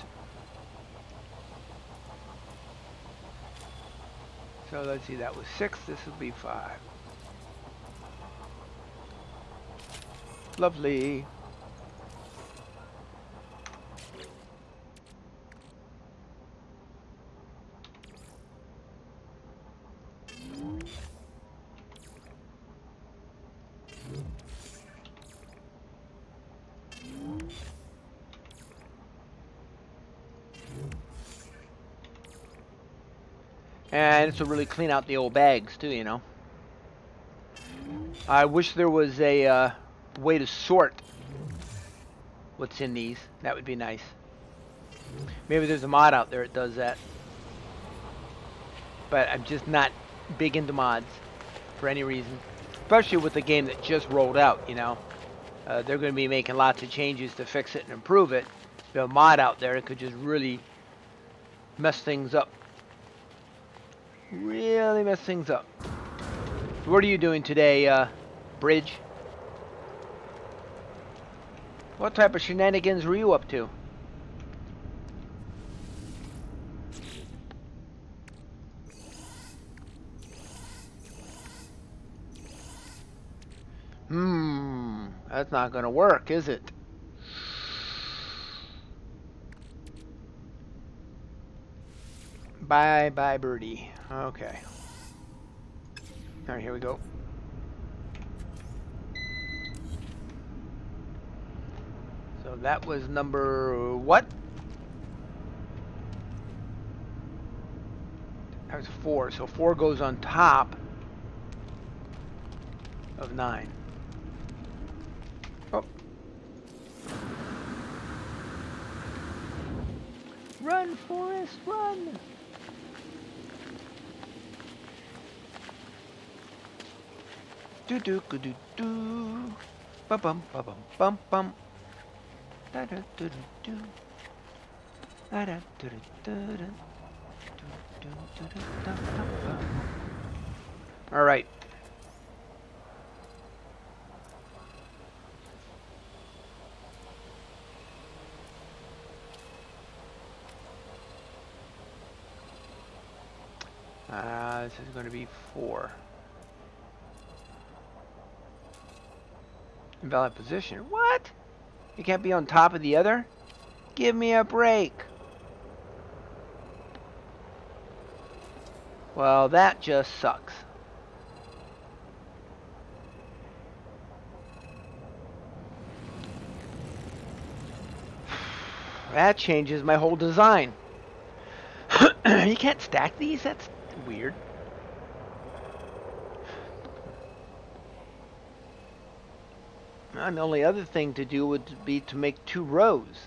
So let's see, that was 6, this will be 5. Lovely. And this will really clean out the old bags too, you know. I wish there was a way to sort what's in these. That would be nice. Maybe there's a mod out there that does that. But I'm just not big into mods for any reason. Especially with the game that just rolled out, you know. They're going to be making lots of changes to fix it and improve it. There's a mod out there that could just really mess things up. Really mess things up. What are you doing today, Bridge? What type of shenanigans were you up to? That's not gonna work, is it? Bye bye birdie. Okay. Alright, here we go. So that was number what? That was 4. So 4 goes on top of 9. Oh. Run, Forrest, run! Do do do do do. Bum bum bum bum bum. Da da do do do. Da da do do do do. All right. This is going to be 4. Invalid position. What? You can't be on top of the other? Give me a break. Well, that just sucks. That changes my whole design. You can't stack these? That's weird. And the only other thing to do would be to make 2 rows.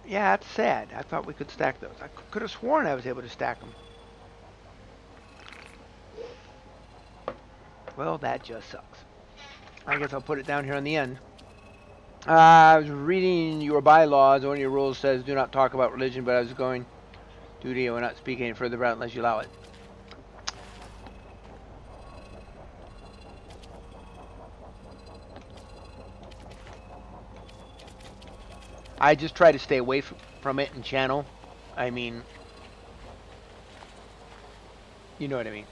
Yeah, that's sad. I thought we could stack those. I could have sworn I was able to stack them. Well, that just sucks. I guess I'll put it down here on the end. I was reading your bylaws. One of your rules says do not talk about religion, but I was going, duty, I will not speak any further about it unless you allow it. I just try to stay away from it in channel. I mean, you know what I mean.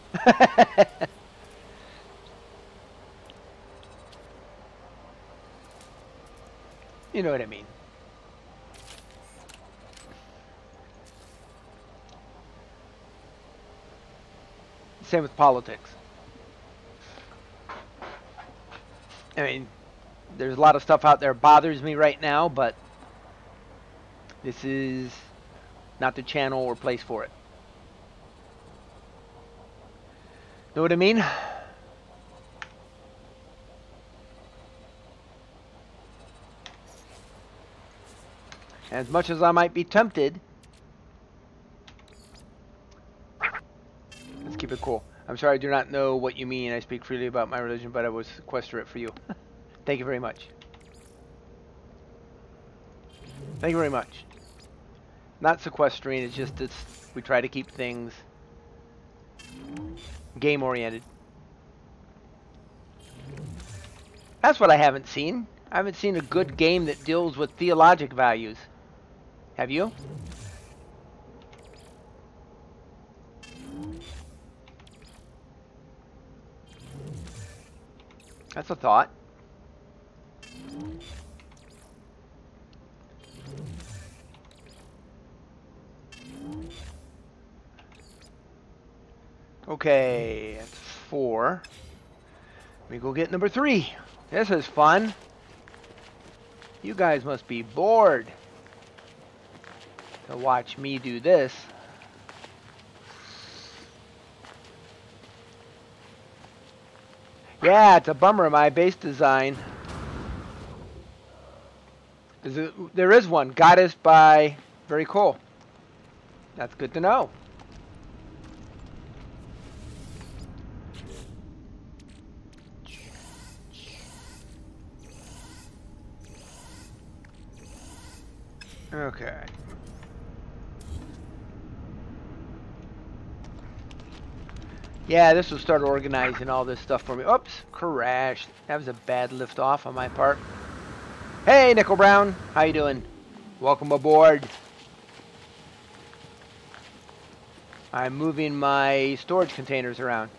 You know what I mean. Same with politics. I mean, there's a lot of stuff out there that bothers me right now, but this is not the channel or place for it. Know what I mean? As much as I might be tempted, let's keep it cool. I'm sorry, I do not know what you mean. I speak freely about my religion, but I will sequester it for you. Thank you very much. Thank you very much. Not sequestering, it's just we try to keep things game-oriented. That's what I haven't seen. I haven't seen a good game that deals with theologic values. Have you? That's a thought. Okay, that's 4. Let me go get number 3. This is fun. You guys must be bored to watch me do this. Yeah, it's a bummer, my base design. There is one. Goddess by... Very cool. That's good to know. Okay. Yeah, this will start organizing all this stuff for me. Oops, crashed. That was a bad lift off on my part. Hey, Nickel Brown. How you doing? Welcome aboard. I'm moving my storage containers around.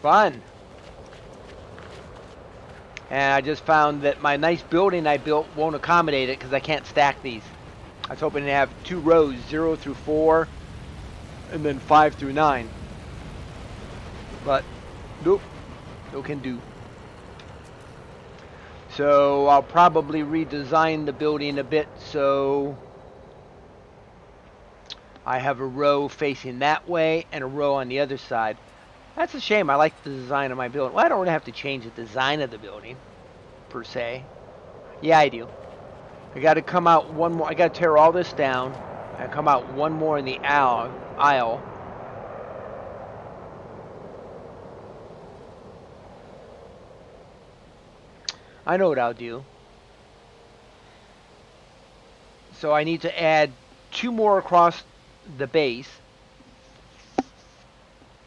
Fun. And I just found that my nice building I built won't accommodate it because I can't stack these. I was hoping to have 2 rows, 0 through 4, and then 5 through 9. But, nope, no can do. So I'll probably redesign the building a bit so I have a row facing that way and a row on the other side. That's a shame. I like the design of my building. Well, I don't really have to change the design of the building, per se. Yeah, I do. I got to come out one more. I got to tear all this down and come out one more in the aisle. I know what I'll do. So I need to add 2 more across the base.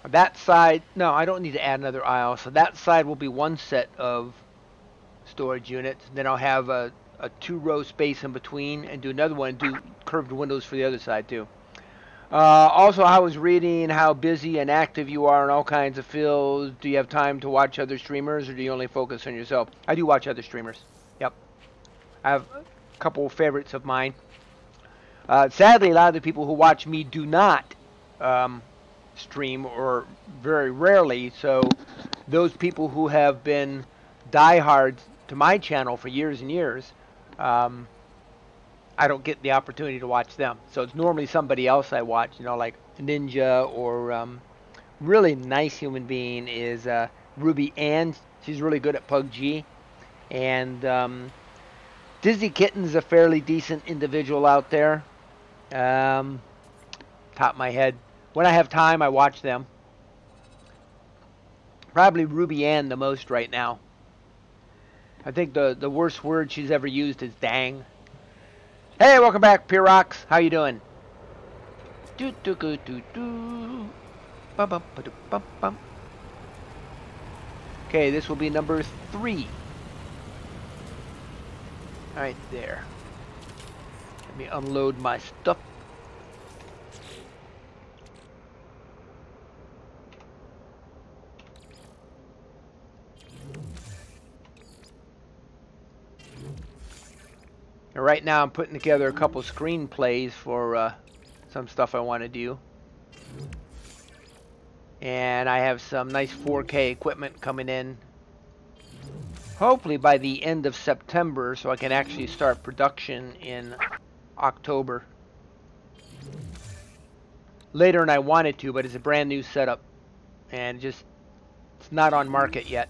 That side, no, I don't need to add another aisle. So that side will be 1 set of storage units. Then I'll have a 2-row space in between and do another one and do curved windows for the other side too. Also, I was reading how busy and active you are in all kinds of fields. Do you have time to watch other streamers, or do you only focus on yourself? I do watch other streamers. Yep. I have a couple of favorites of mine. Sadly, a lot of the people who watch me do not stream, or very rarely. So those people who have been diehards to my channel for years and years, I don't get the opportunity to watch them. So it's normally somebody else I watch, you know, like Ninja, or really nice human being is Ruby Ann. She's really good at PUBG. And Disney Kitten's a fairly decent individual out there. Top of my head. When I have time, I watch them. Probably Ruby Ann the most right now. I think the worst word she's ever used is dang. Hey, welcome back, Pirox. How you doing? Okay, this will be number 3. Right there. Let me unload my stuff. And right now I'm putting together a couple screenplays for some stuff I want to do. And I have some nice 4K equipment coming in. Hopefully by the end of September, so I can actually start production in October. Later than I wanted to, but it's a brand new setup. And it's not on market yet.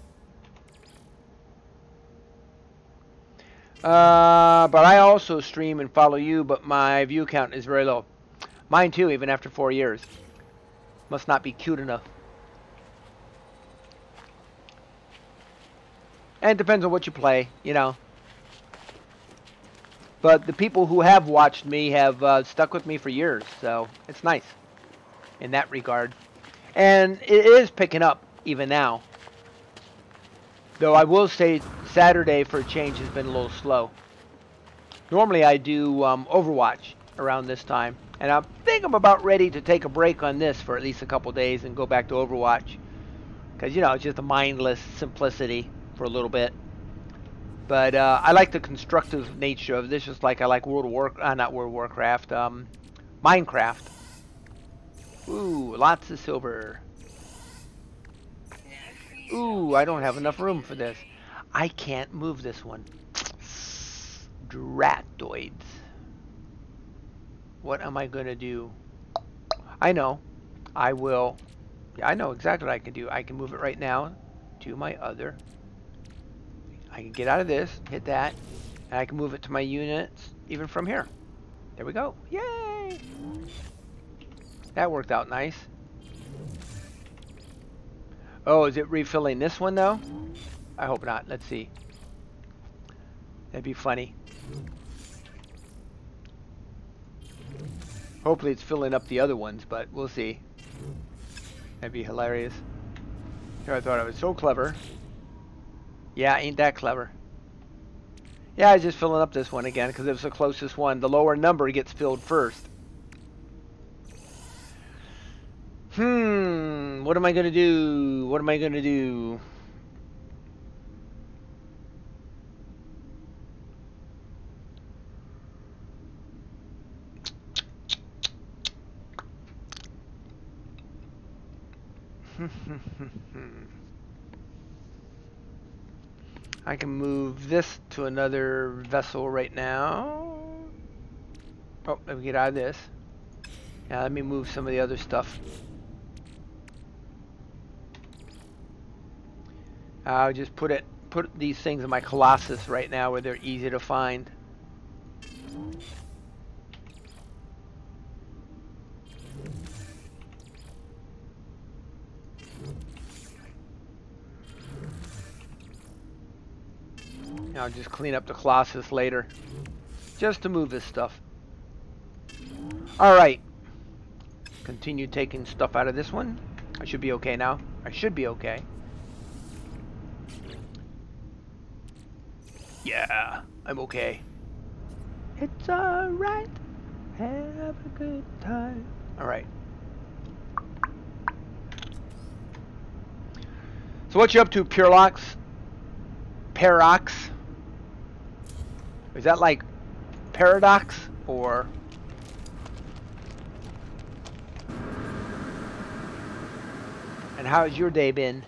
But I also stream and follow you, but my view count is very low. Mine too, even after 4 years. Must not be cute enough. And it depends on what you play, you know. But the people who have watched me have stuck with me for years, so it's nice in that regard. And it is picking up even now. Though I will say Saturday for a change has been a little slow. Normally I do Overwatch around this time. And I think I'm about ready to take a break on this for at least a couple days and go back to Overwatch. Because, you know, it's just a mindless simplicity for a little bit. But I like the constructive nature of this, just like I like not World of Warcraft, Minecraft. Ooh, lots of silver. Ooh, I don't have enough room for this. I can't move this one. Dratoids. What am I going to do? I know. I will. Yeah, I know exactly what I can do. I can move it right now to my other. I can get out of this, hit that, and I can move it to my units even from here. There we go. Yay! That worked out nice. Oh, is it refilling this one though? I hope not. Let's see. That'd be funny. Hopefully it's filling up the other ones, but we'll see. That'd be hilarious. Here, I thought I was so clever. Yeah, ain't that clever. Yeah, I was just filling up this one again because it was the closest one. The lower number gets filled first. What am I going to do? What am I going to do? I can move this to another vessel right now. Oh, let me get out of this. Now let me move some of the other stuff. I'll just put these things in my Colossus right now where they're easy to find. I'll just clean up the Colossus later, just to move this stuff. Alright. Continue taking stuff out of this one. I should be okay now. I should be okay. Yeah, I'm okay. It's alright. Have a good time. Alright. So what you up to, Purlox? Paradox? Is that like paradox or? And how's your day been?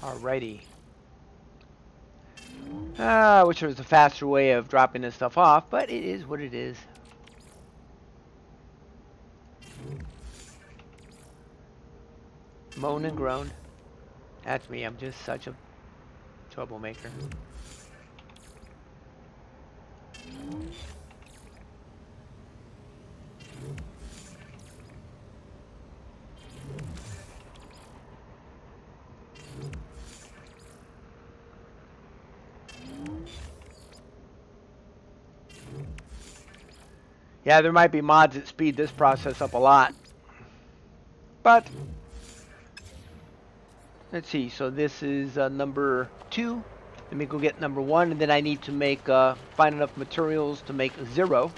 Alrighty. I wish there was a faster way of dropping this stuff off, but it is what it is. Moan and groan. That's me. I'm just such a troublemaker. Yeah, there might be mods that speed this process up a lot. But Let's see. So this is number 2. Let me go get number 1, and then I need to make find enough materials to make 0,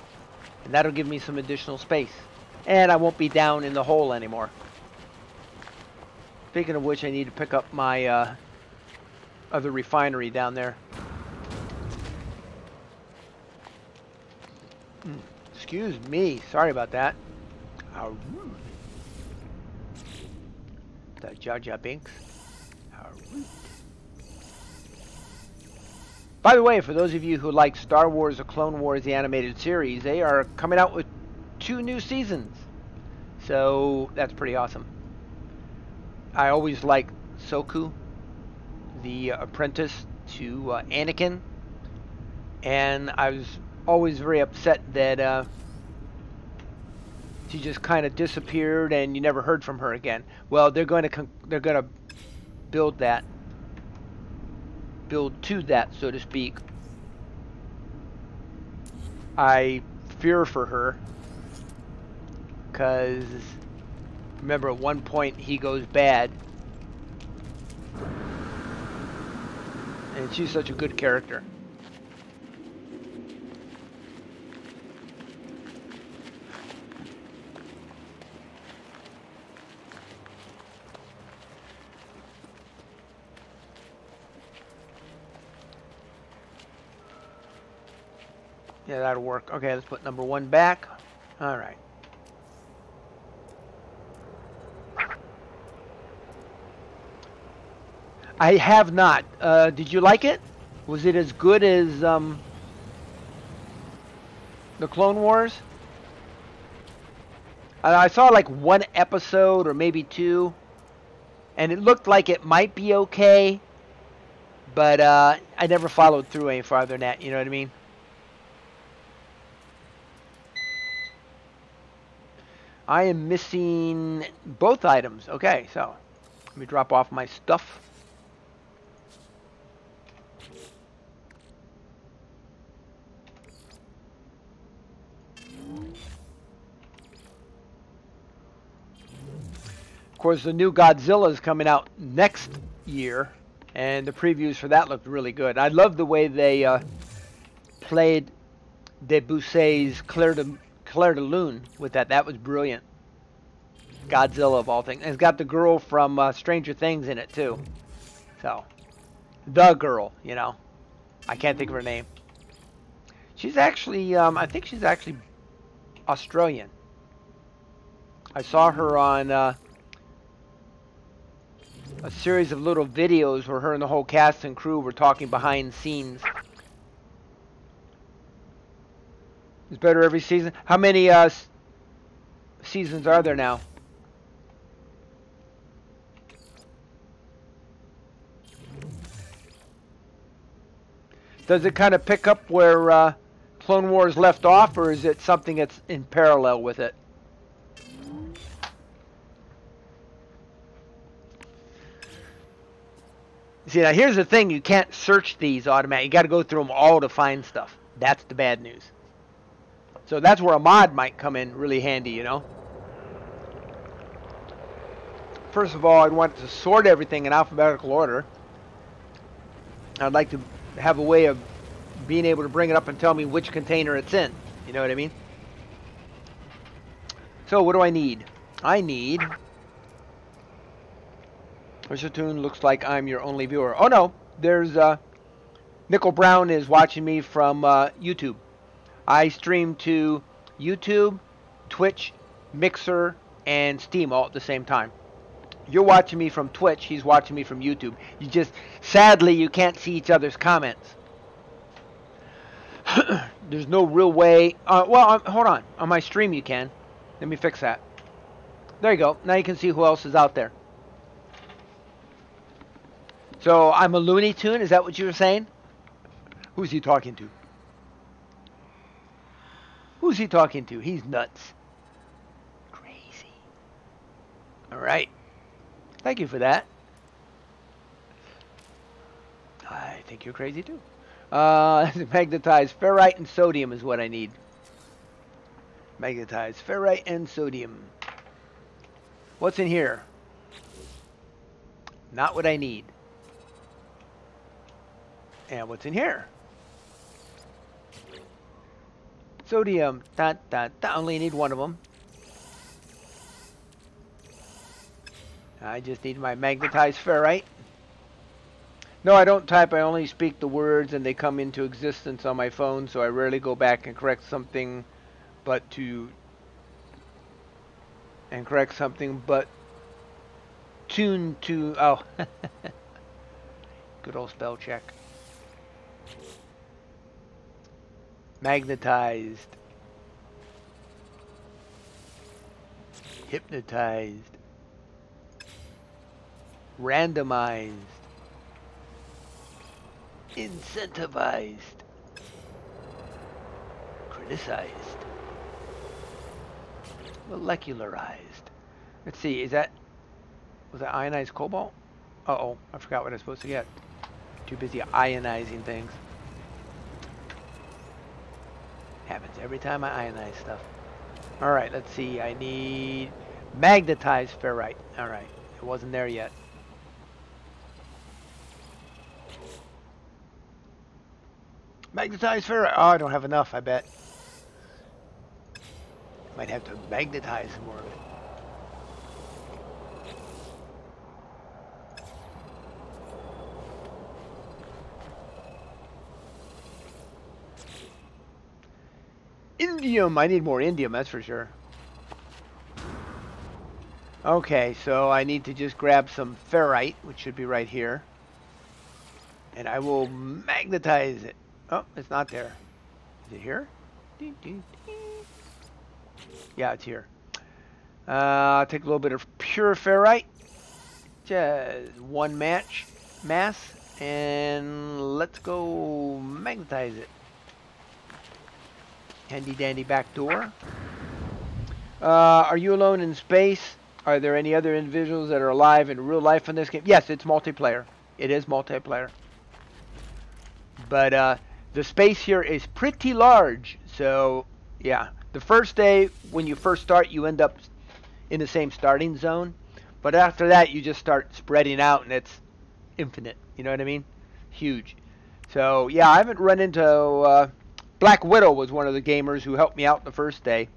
and that'll give me some additional space, and I won't be down in the hole anymore. Speaking of which, I need to pick up my other refinery down there. Excuse me. Sorry about that. How rude. The Jar Jar Binks. How rude. By the way, for those of you who like Star Wars or Clone Wars, the animated series, they are coming out with 2 new seasons. So that's pretty awesome. I always liked Soku, the apprentice to Anakin, and I was always very upset that she just kind of disappeared and you never heard from her again. Well, they're going to build to that, so to speak. I fear for her because remember at one point he goes bad, and she's such a good character. Yeah, that'll work. Okay, let's put number 1 back. All right. I have not. Did you like it? Was it as good as the Clone Wars? I saw like 1 episode or maybe 2, and it looked like it might be okay, but I never followed through any farther than that. You know what I mean? I am missing both items. Okay, so let me drop off my stuff. Of course, the new Godzilla is coming out next year, and the previews for that looked really good. I love the way they played Debussy's Clair de Lune with that. That was brilliant. Godzilla of all things. And it's got the girl from Stranger Things in it too. So, the girl, you know. I can't think of her name. She's actually, I think she's actually Australian. I saw her on a series of little videos where her and the whole cast and crew were talking behind scenes. It's better every season. How many seasons are there now? Does it kind of pick up where Clone Wars left off, or is it something that's in parallel with it? See, now here's the thing. You can't search these automatically. You got to go through them all to find stuff. That's the bad news. So that's where a mod might come in really handy, you know. First of all, I'd want to sort everything in alphabetical order. I'd like to have a way of being able to bring it up and tell me which container it's in. You know what I mean? So what do I need? I need... Tune looks like I'm your only viewer. Oh no, there's Nickel Brown is watching me from YouTube. I stream to YouTube, Twitch, Mixer, and Steam all at the same time. You're watching me from Twitch, he's watching me from YouTube. You just, sadly, you can't see each other's comments. There's no real way. Well, hold on. On my stream you can. Let me fix that. There you go. Now you can see who else is out there. So I'm a Looney Tune, is that what you were saying? Who's he talking to? Who's he talking to? He's nuts. Crazy. Alright. Thank you for that. I think you're crazy too. Magnetized ferrite and sodium is what I need. Magnetized ferrite and sodium. What's in here? Not what I need. And what's in here? Sodium. Only need one of them. I just need my magnetized ferrite. No, I don't type. I only speak the words and they come into existence on my phone, so I rarely go back and correct something but tune to, oh, good old spell check. Magnetized. Hypnotized. Randomized. Incentivized. Criticized. Molecularized. Let's see, was that ionized cobalt? Uh-oh, I forgot what I was supposed to get. Too busy ionizing things. Happens every time I ionize stuff. Alright, let's see, I need magnetized ferrite. Alright, it wasn't there yet. Magnetized ferrite. Oh, I don't have enough, I bet. Might have to magnetize some more of it. Indium. I need more indium, that's for sure. Okay, so I need to just grab some ferrite, which should be right here. And I will magnetize it. Oh, it's not there. Is it here? Yeah, it's here. I'll take a little bit of pure ferrite. Just one mass. And let's go magnetize it. Handy dandy back door. Are you alone in space? Are there any other individuals that are alive in real life in this game? Yes, it's multiplayer. It is multiplayer. But the space here is pretty large. So, yeah. The first day, when you first start, you end up in the same starting zone. But after that, you just start spreading out, and it's infinite. You know what I mean? Huge. So, yeah, I haven't run into... Black Widow was one of the gamers who helped me out the first day.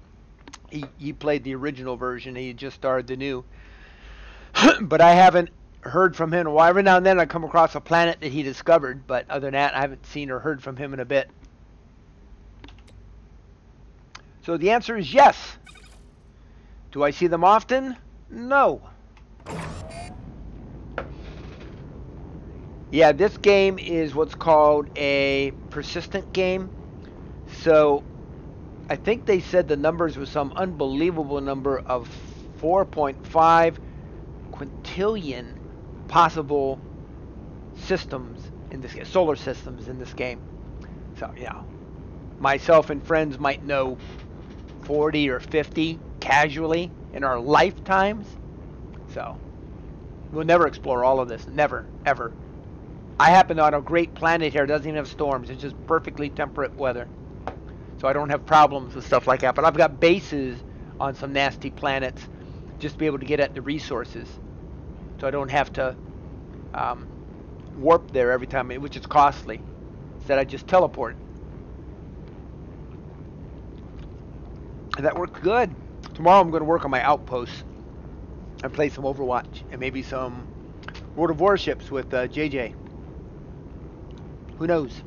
He played the original version. He just started the new. But I haven't heard from him in a while. Every now and then I come across a planet that he discovered. But other than that, I haven't seen or heard from him in a bit. So the answer is yes. Do I see them often? No. Yeah, this game is what's called a persistent game. So I think they said the numbers was some unbelievable number of 4.5 quintillion possible systems in this game, solar systems in this game. So, yeah. Myself and friends might know 40 or 50 casually in our lifetimes. So, we'll never explore all of this. Never, ever. I happen on a great planet here. It doesn't even have storms. It's just perfectly temperate weather. So I don't have problems with stuff like that. But I've got bases on some nasty planets just to be able to get at the resources. So I don't have to warp there every time, which is costly. Instead I just teleport. And that worked good. Tomorrow I'm going to work on my outposts and play some Overwatch and maybe some World of Warships with JJ. Who knows?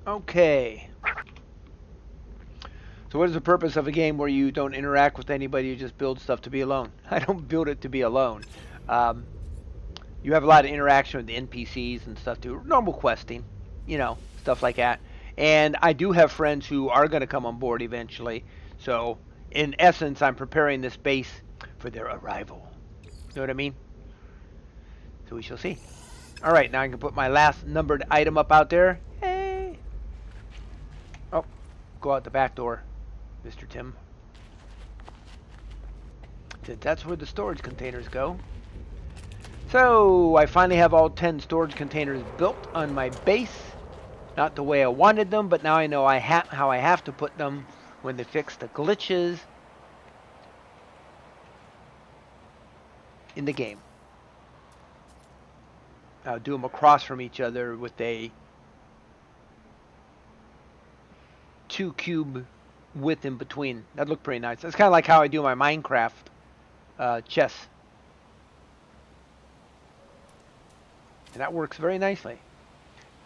Okay. So what is the purpose of a game where you don't interact with anybody, you just build stuff to be alone? I don't build it to be alone. You have a lot of interaction with the NPCs and stuff too. Normal questing, you know, stuff like that. And I do have friends who are going to come on board eventually. So, in essence, I'm preparing this base for their arrival. You know what I mean? So we shall see. Alright, now I can put my last numbered item up out there. Hey! Oh, go out the back door, Mr. Tim. Since that's where the storage containers go. So, I finally have all 10 storage containers built on my base. Not the way I wanted them, but now I know how I have to put them when they fix the glitches in the game. I'll do them across from each other with a 2 cube width in between. That looked pretty nice. That's kind of like how I do my Minecraft chess. And that works very nicely.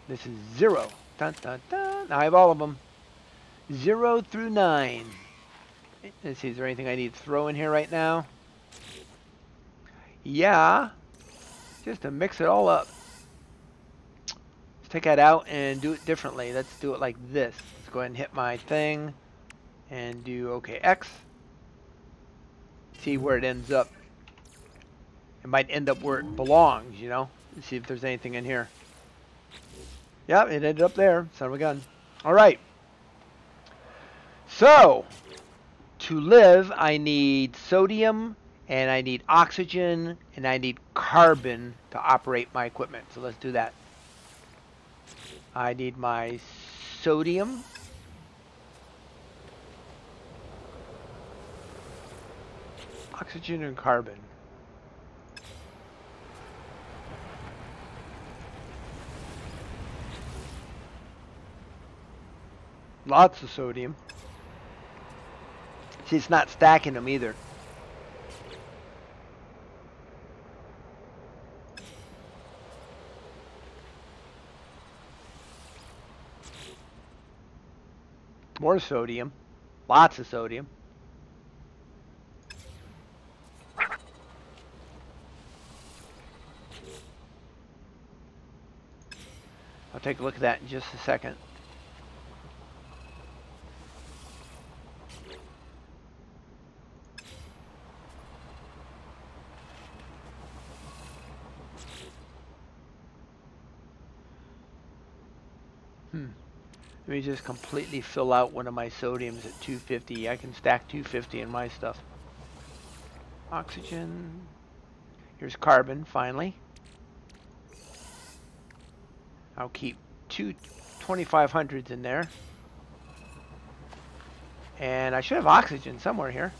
This is 0. Dun, dun, dun. Now I have all of them. 0 through 9. Let's see, is there anything I need to throw in here right now? Yeah. Just to mix it all up. Let's take that out and do it differently. Let's do it like this. Let's go ahead and hit my thing and do OK X. See where it ends up. It might end up where it belongs, you know. Let's see if there's anything in here. Yep, it ended up there. Son of a gun. All right. So, to live, I need sodium, and I need oxygen, and I need carbon to operate my equipment. So let's do that. I need my sodium. Oxygen and carbon. Lots of sodium. See, it's not stacking them either. More sodium. Lots of sodium. I'll take a look at that in just a second. Let me just completely fill out one of my sodiums at 250. I can stack 250 in my stuff. Oxygen. Here's carbon, finally. I'll keep two 2500s in there. And I should have oxygen somewhere here.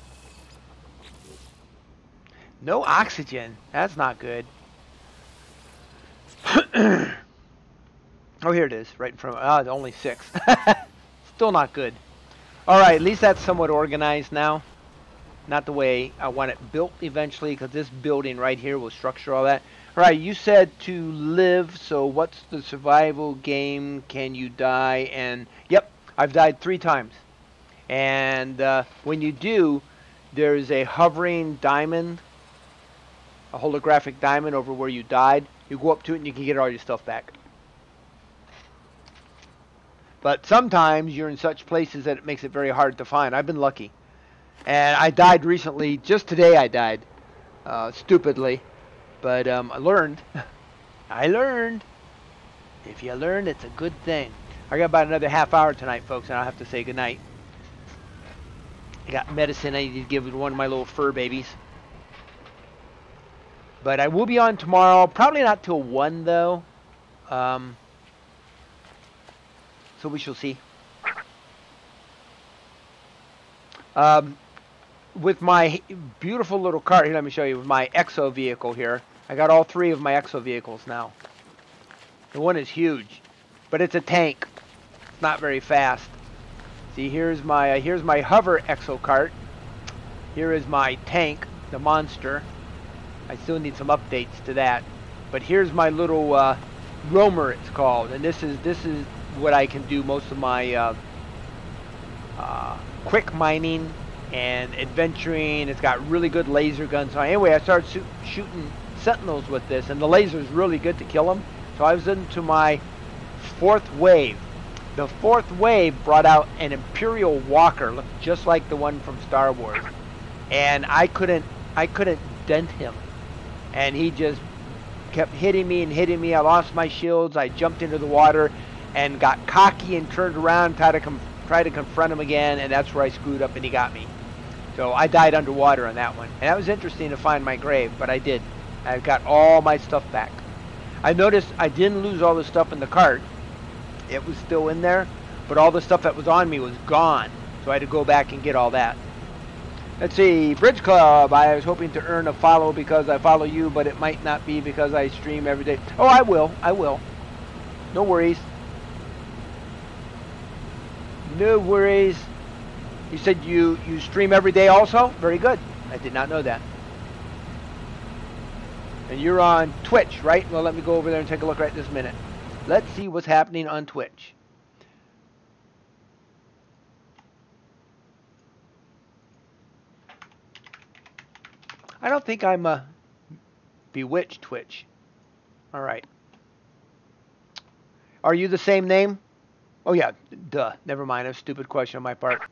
No oxygen. That's not good. Oh, here it is, right in front of me. Oh, only 6. Still not good. Alright, at least that's somewhat organized now. Not the way I want it built eventually, because this building right here will structure all that. Alright, you said to live, so what's the survival game? Can you die? And, yep, I've died 3 times. And when you do, there's a hovering diamond, a holographic diamond over where you died. You go up to it and you can get all your stuff back. But sometimes you're in such places that it makes it very hard to find. I've been lucky. And I died recently. Just today I died. Stupidly. But I learned. I learned. If you learn, it's a good thing. I got about another half hour tonight, folks, and I'll have to say goodnight. I got medicine I need to give to one of my little fur babies. But I will be on tomorrow. Probably not till 1, though. So we shall see. With my beautiful little cart here, let me show you, with my exo vehicle here. I got all 3 of my exo vehicles now. The one is huge, but it's a tank. It's not very fast. See, here's my hover exo cart. Here is my tank, the monster. I still need some updates to that. But here's my little roamer, it's called, and this is what I can do most of my quick mining and adventuring. It's got really good laser guns. So anyway, I started shooting sentinels with this, and the laser is really good to kill them. So I was into my 4th wave. The 4th wave brought out an Imperial Walker, looked just like the one from Star Wars, and I couldn't dent him, and he just kept hitting me and hitting me. I lost my shields. I jumped into the water and got cocky and turned around, tried to confront him again, and that's where I screwed up and he got me. So I died underwater on that one. And that was interesting to find my grave, but I did. I got all my stuff back. I noticed I didn't lose all the stuff in the cart. It was still in there, but all the stuff that was on me was gone. So I had to go back and get all that. Let's see, Bridge Club. I was hoping to earn a follow because I follow you, but it might not be because I stream every day. Oh, I will. I will. No worries. No worries. You said you stream every day also? Very good. I did not know that. And you're on Twitch, right? Well, let me go over there and take a look right this minute. Let's see what's happening on Twitch. I don't think I'm a Bewitched Twitch. All right. Are you the same name? Oh, yeah. Duh. Never mind. A stupid question on my part.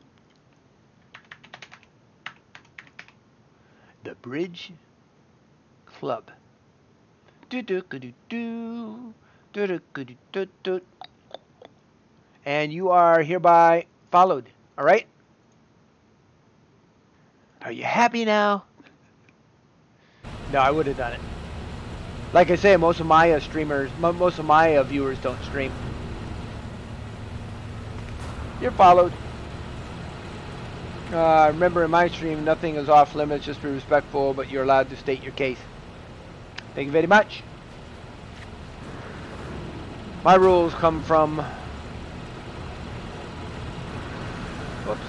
The Bridge Club. And you are hereby followed. All right? Are you happy now? No, I would have done it. Like I say, most of my most of my viewers don't stream. You're followed. Remember, in my stream, nothing is off limits. Just be respectful, but you're allowed to state your case. Thank you very much. My rules come from... Whoops.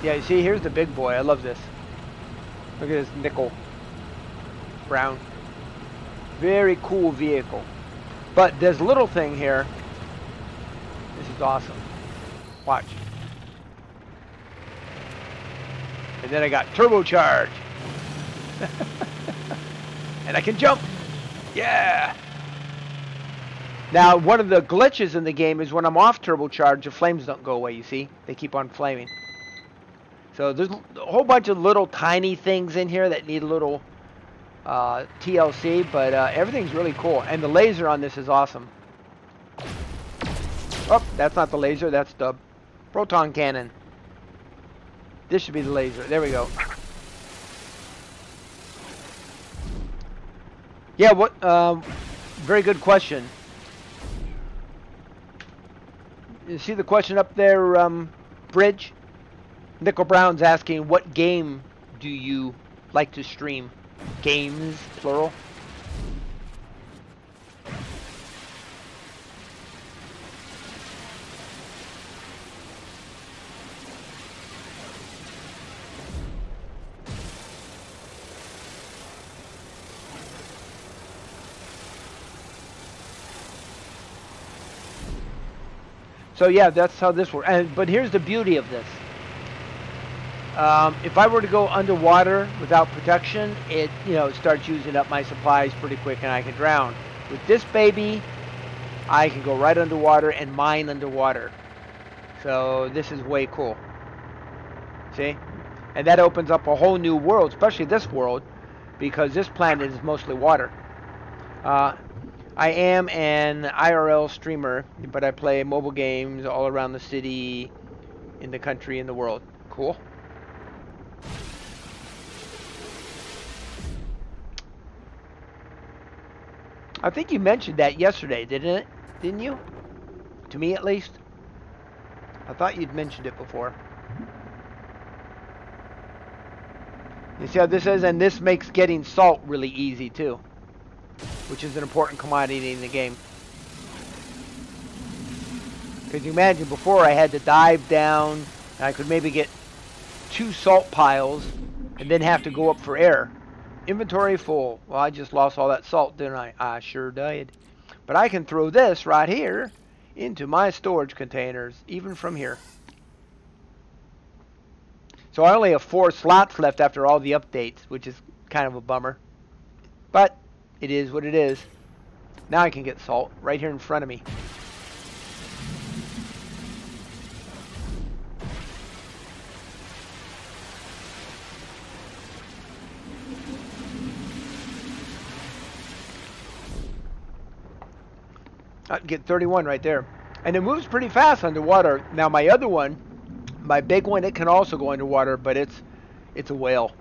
Yeah, you see, here's the big boy. I love this. Look at this nickel. Brown. Very cool vehicle. But this little thing here, this is awesome. Watch. And then I got turbocharge. And I can jump. Yeah. Now, one of the glitches in the game is when I'm off turbocharge, the flames don't go away, you see? They keep on flaming. So there's a whole bunch of little tiny things in here that need a little TLC, but everything's really cool. And the laser on this is awesome. Oh, that's not the laser, that's the proton cannon. This should be the laser. There we go. Yeah, what? Very good question. You see the question up there, Bridge? Nickel Brown's asking, what game do you like to stream? Games, plural. So yeah, that's how this works. But here's the beauty of this. If I were to go underwater without protection, it starts using up my supplies pretty quick and I can drown. With this baby, I can go right underwater and mine underwater. So this is way cool. See? And that opens up a whole new world, especially this world, because this planet is mostly water. I am an IRL streamer, but I play mobile games all around the city, in the country, in the world. Cool. I think you mentioned that yesterday, didn't you? To me, at least. I thought you'd mentioned it before. You see how this is? And this makes getting salt really easy, too. Which is an important commodity in the game. Because you imagine, before I had to dive down, and I could maybe get 2 salt piles, and then have to go up for air. Inventory full. Well, I just lost all that salt, didn't I? I sure did. But I can throw this right here into my storage containers, even from here. So I only have 4 slots left after all the updates, which is kind of a bummer. But it is what it is. Now I can get salt right here in front of me. I get 31 right there. And it moves pretty fast underwater. Now my other one, my big one, it can also go underwater, but it's a whale.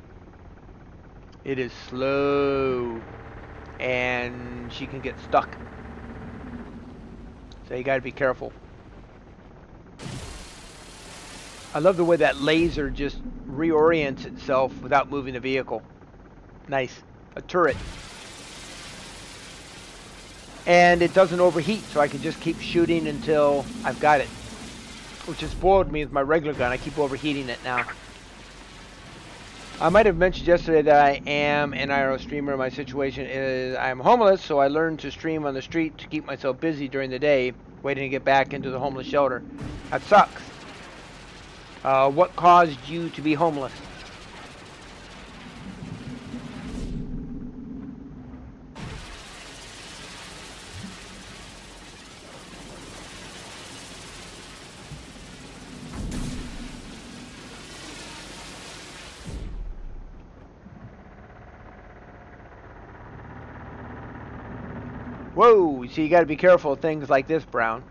It is slow. And she can get stuck. So you gotta be careful. I love the way that laser just reorients itself without moving the vehicle. Nice. A turret. And it doesn't overheat, so I can just keep shooting until I've got it. Which has spoiled me with my regular gun. I keep overheating it now. I might have mentioned yesterday that I am an IRL streamer. My situation is I'm homeless, so I learned to stream on the street to keep myself busy during the day, waiting to get back into the homeless shelter. That sucks. What caused you to be homeless? Whoa, so you got to be careful of things like this, Brown.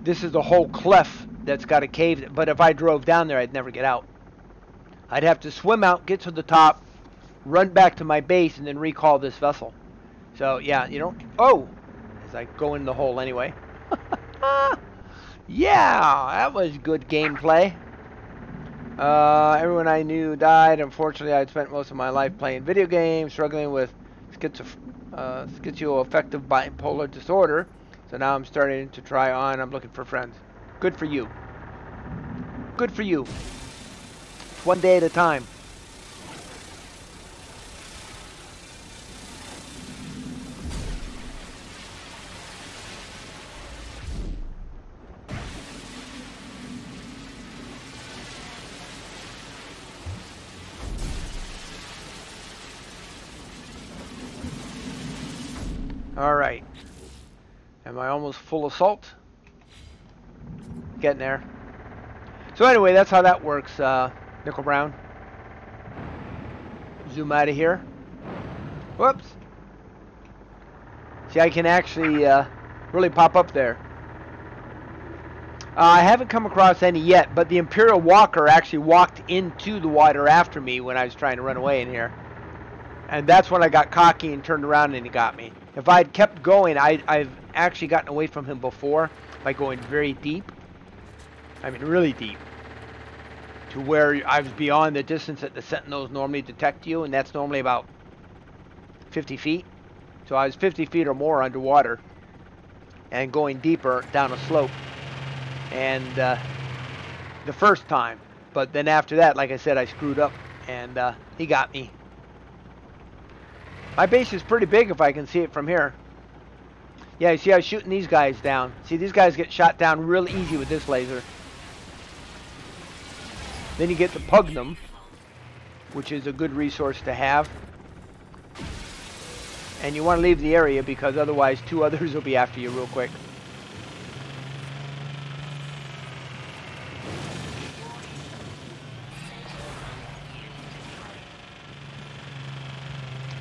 This is the whole cleft that's got a cave, but if I drove down there, I'd never get out. I'd have to swim out, get to the top, run back to my base, and then recall this vessel. So, yeah, you don't... Oh! As I go in the hole anyway. Yeah, that was good gameplay. Everyone I knew died. Unfortunately, I'd spent most of my life playing video games, struggling with schizoaffective bipolar disorder. So now I'm starting to try on. I'm looking for friends. Good for you. Good for you. It's one day at a time. All right. Am I almost full assault? Getting there. So anyway, that's how that works, Nickel Brown. Zoom out of here. Whoops. See, I can actually really pop up there. I haven't come across any yet, but the Imperial Walker actually walked into the water after me when I was trying to run away in here. And that's when I got cocky and turned around and he got me. If I'd kept going, I've actually gotten away from him before by going very deep. I mean, really deep. To where I was beyond the distance that the Sentinels normally detect you, and that's normally about 50 feet. So I was 50 feet or more underwater and going deeper down a slope. And the first time. But then after that, like I said, I screwed up and he got me. My base is pretty big if I can see it from here. Yeah, you see I was shooting these guys down. See, these guys get shot down real easy with this laser. Then you get the Pugnum, which is a good resource to have. And you want to leave the area because otherwise two others will be after you real quick.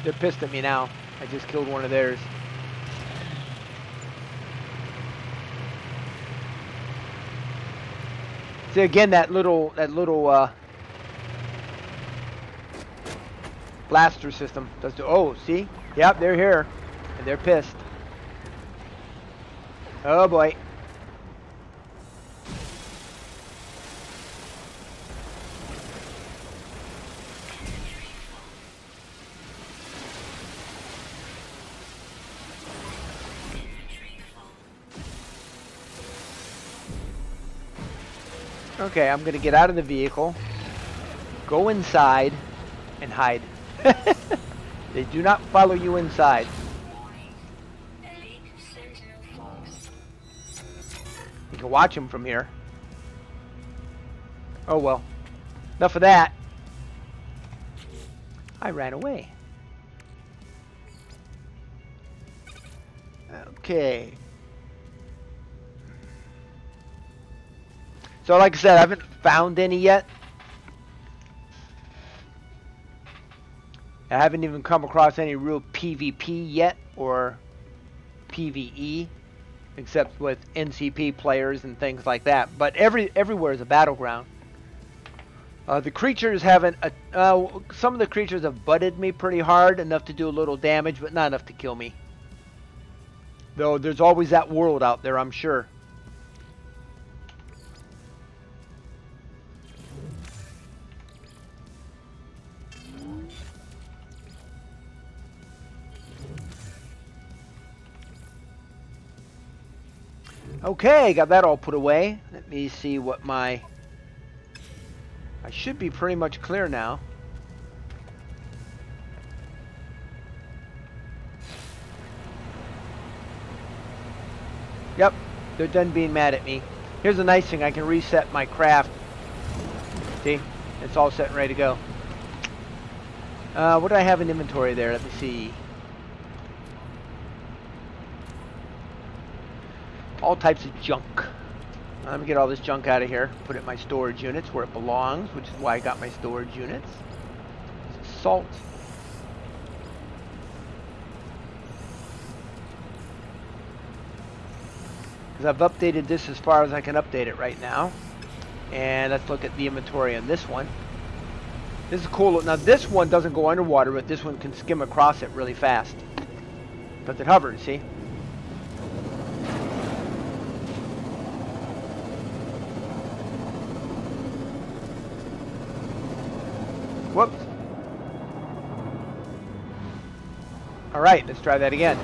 They're pissed at me now. I just killed one of theirs. See again that little blaster system does do. Oh, see? Yep, they're here, and they're pissed. Oh boy. Okay, I'm going to get out of the vehicle, go inside, and hide. They do not follow you inside. You can watch them from here. Oh well. Enough of that. I ran away. Okay. So like I said, I haven't found any yet. I haven't even come across any real PvP yet, or PvE, except with NCP players and things like that. But everywhere is a battleground. The creatures haven't, some of the creatures have butted me pretty hard, enough to do a little damage, but not enough to kill me. Though there's always that world out there, I'm sure. Okay, got that all put away. Let me see what my... I should be pretty much clear now. Yep, they're done being mad at me. Here's a nice thing, I can reset my craft. See, it's all set and ready to go. What do I have in inventory there? Let me see. All types of junk. Let me get all this junk out of here. Put it in my storage units where it belongs, which is why I got my storage units. Salt. Because I've updated this as far as I can update it right now. And let's look at the inventory on this one. This is cool. Now this one doesn't go underwater, but this one can skim across it really fast. But it hovers, see? Whoops. Alright, let's try that again.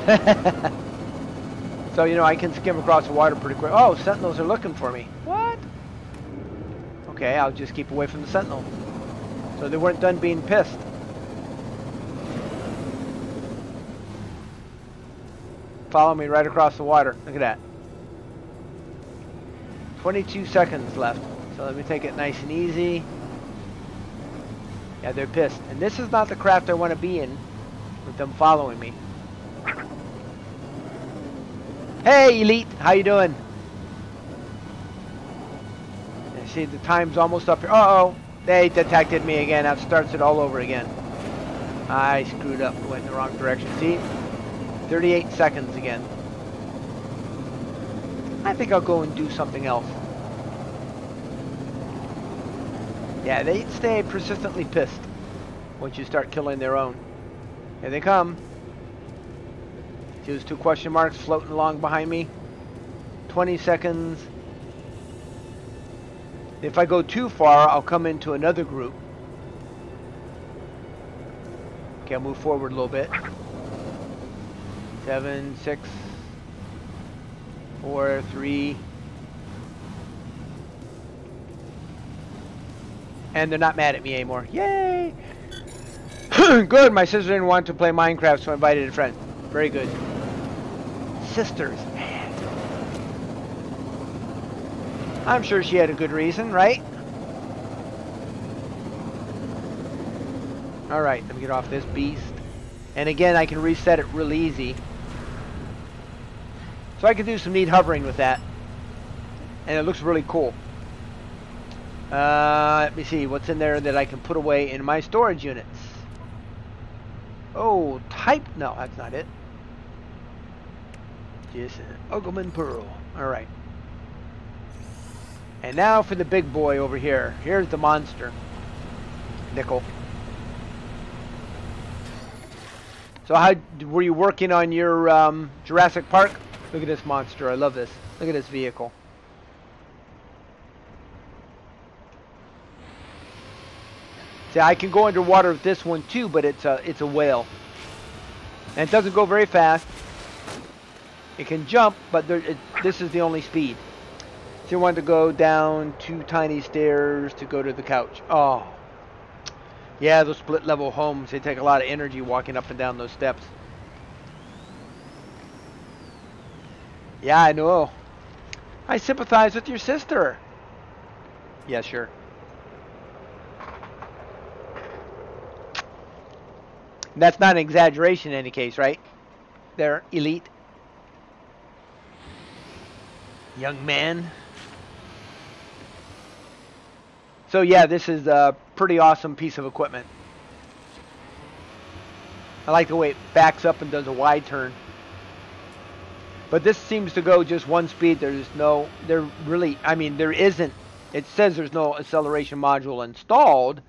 So, you know, I can skim across the water pretty quick. Oh, sentinels are looking for me. What? Okay, I'll just keep away from the sentinel. So they weren't done being pissed. Follow me right across the water. Look at that. 22 seconds left. So let me take it nice and easy. Yeah, they're pissed. And this is not the craft I want to be in with them following me. Hey, Elite. How you doing? You see, the time's almost up here. Uh-oh. They detected me again. That starts it all over again. I screwed up. Went in the wrong direction. See? 38 seconds again. I think I'll go and do something else. Yeah, they stay persistently pissed once you start killing their own. Here they come. See those two question marks floating along behind me? 20 seconds. If I go too far, I'll come into another group. Okay, I'll move forward a little bit. 7, 6, 4, 3. And they're not mad at me anymore. Yay! Good, my sister didn't want to play Minecraft, so I invited a friend. Very good. Sisters, man. I'm sure she had a good reason, right? Alright, let me get off this beast. And again, I can reset it real easy. So I can do some neat hovering with that. And it looks really cool. Let me see what's in there that I can put away in my storage units. Oh, type? No, that's not it. Just an Uggleman Pearl. Alright. And now for the big boy over here. Here's the monster. Nickel. So how were you working on your Jurassic Park? Look at this monster. I love this. Look at this vehicle. See, I can go underwater with this one too, but it's a whale. And it doesn't go very fast. It can jump, but this is the only speed. So you want to go down 2 tiny stairs to go to the couch. Oh. Yeah, those split level homes, they take a lot of energy walking up and down those steps. Yeah, I know. I sympathize with your sister. Yeah, sure. That's not an exaggeration in any case, right? They're elite. Young man. So yeah, this is a pretty awesome piece of equipment. I like the way it backs up and does a wide turn. But this seems to go just one speed. There isn't. It says there's no acceleration module installed,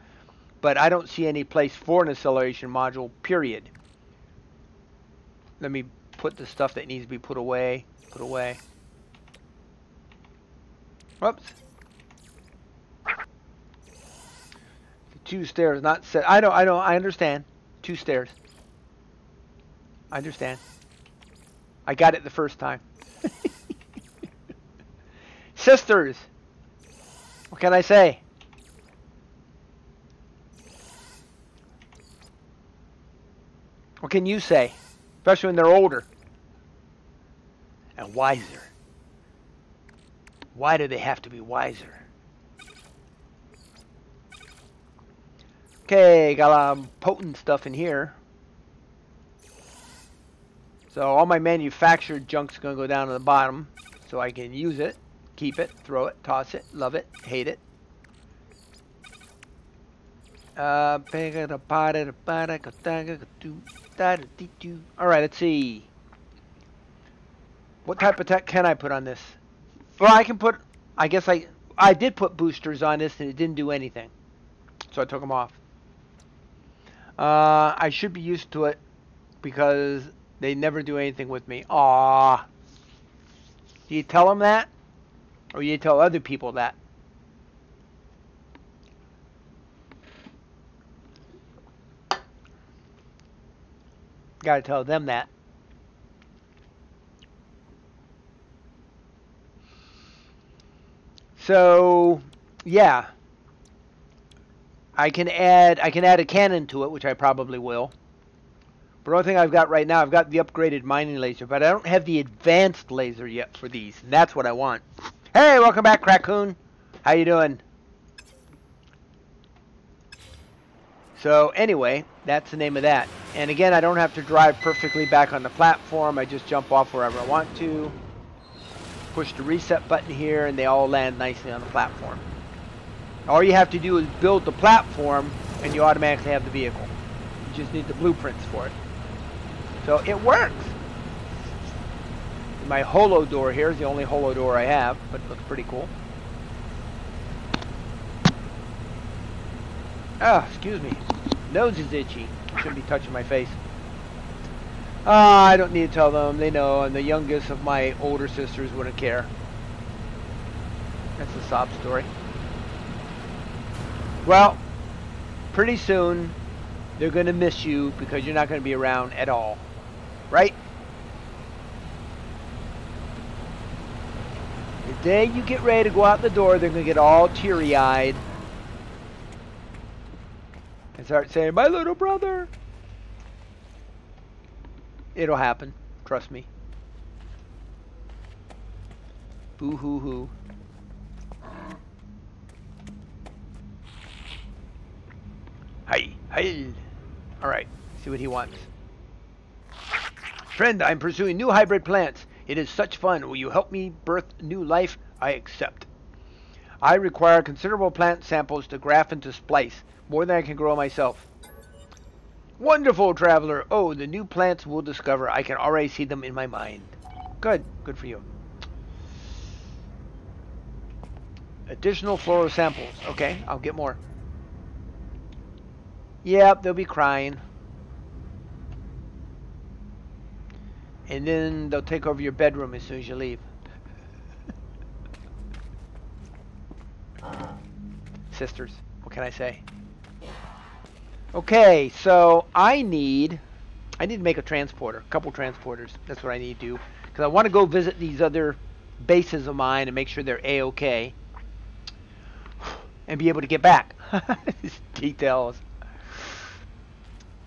but I don't see any place for an acceleration module, period. Let me put the stuff that needs to be put away. Put away. Whoops. The 2 stairs, not set. I understand. 2 stairs. I understand. I got it the first time. sisters. What can I say? What can you say? Especially when they're older. And wiser. Why do they have to be wiser? Okay, got a lot of potent stuff in here. So all my manufactured junk's going to go down to the bottom so I can use it, keep it, throw it, toss it, love it, hate it. Alright, let's see. What type of tech can I put on this? Well, I can put, I guess I did put boosters on this and it didn't do anything. So I took them off. I should be used to it because they never do anything with me. Aww. Do you tell them that? Or you tell other people that? Gotta tell them that. So, yeah. I can add a cannon to it, which I probably will. But the only thing I've got right now, I've got the upgraded mining laser, but I don't have the advanced laser yet for these. And that's what I want. Hey, welcome back, Raccoon. How you doing? So anyway, that's the name of that. And again, I don't have to drive perfectly back on the platform. I just jump off wherever I want to. Push the reset button here, and they all land nicely on the platform. All you have to do is build the platform, and you automatically have the vehicle. You just need the blueprints for it. So it works. My holo door here is the only holo door I have, but it looks pretty cool. Ah, excuse me. Nose is itchy. Shouldn't be touching my face. I don't need to tell them. They know, and the youngest of my older sisters wouldn't care. That's a sob story. Well, pretty soon they're going to miss you because you're not going to be around at all. Right? The day you get ready to go out the door, they're going to get all teary-eyed and start saying, "My little brother." It'll happen. Trust me. Boo hoo hoo. Hi, hi. Alright, see what he wants. Friend, I'm pursuing new hybrid plants. It is such fun. Will you help me birth new life? I accept. I require considerable plant samples to graft into splice, more than I can grow myself. Wonderful, traveler. Oh, the new plants we'll discover. I can already see them in my mind. Good. Good for you. Additional floral samples. Okay, I'll get more. Yep, they'll be crying. And then they'll take over your bedroom as soon as you leave. Sisters, what can I say? Okay, so I need to make a transporter, a couple transporters. That's what I need to do, because I want to go visit these other bases of mine and make sure they're A-okay, and be able to get back. These details.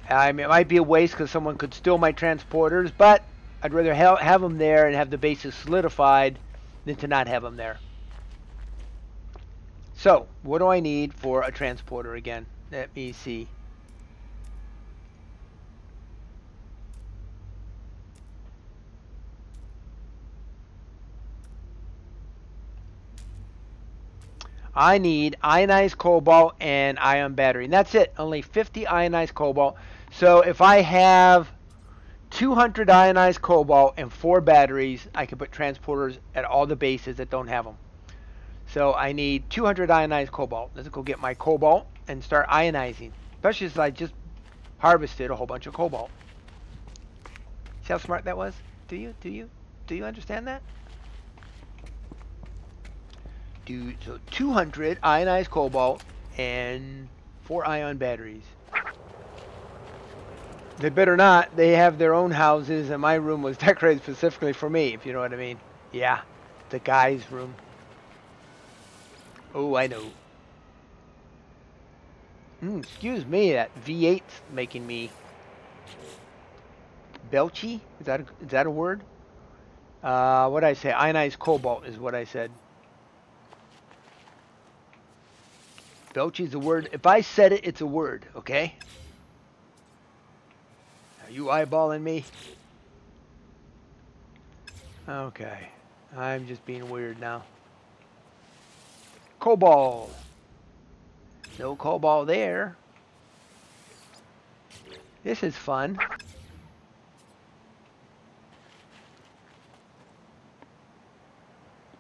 I mean, it might be a waste because someone could steal my transporters, but I'd rather have them there and have the bases solidified than to not have them there. So, what do I need for a transporter again? Let me see. I need ionized cobalt and ion battery. And that's it. Only 50 ionized cobalt. So if I have 200 ionized cobalt and 4 batteries, I can put transporters at all the bases that don't have them. So I need 200 ionized cobalt. Let's go get my cobalt and start ionizing. Especially since I just harvested a whole bunch of cobalt. See how smart that was? Do you understand that? So 200 ionized cobalt and 4 ion batteries. They better not. They have their own houses, and my room was decorated specifically for me, if you know what I mean. Yeah, the guy's room. Oh, I know. Excuse me, that V8's making me belchy. Is that a word? What did I say? Ionized cobalt is what I said. Belchy is a word. If I said it, it's a word. Okay. Are you eyeballing me? Okay. I'm just being weird now. Cobalt. No cobalt there. This is fun.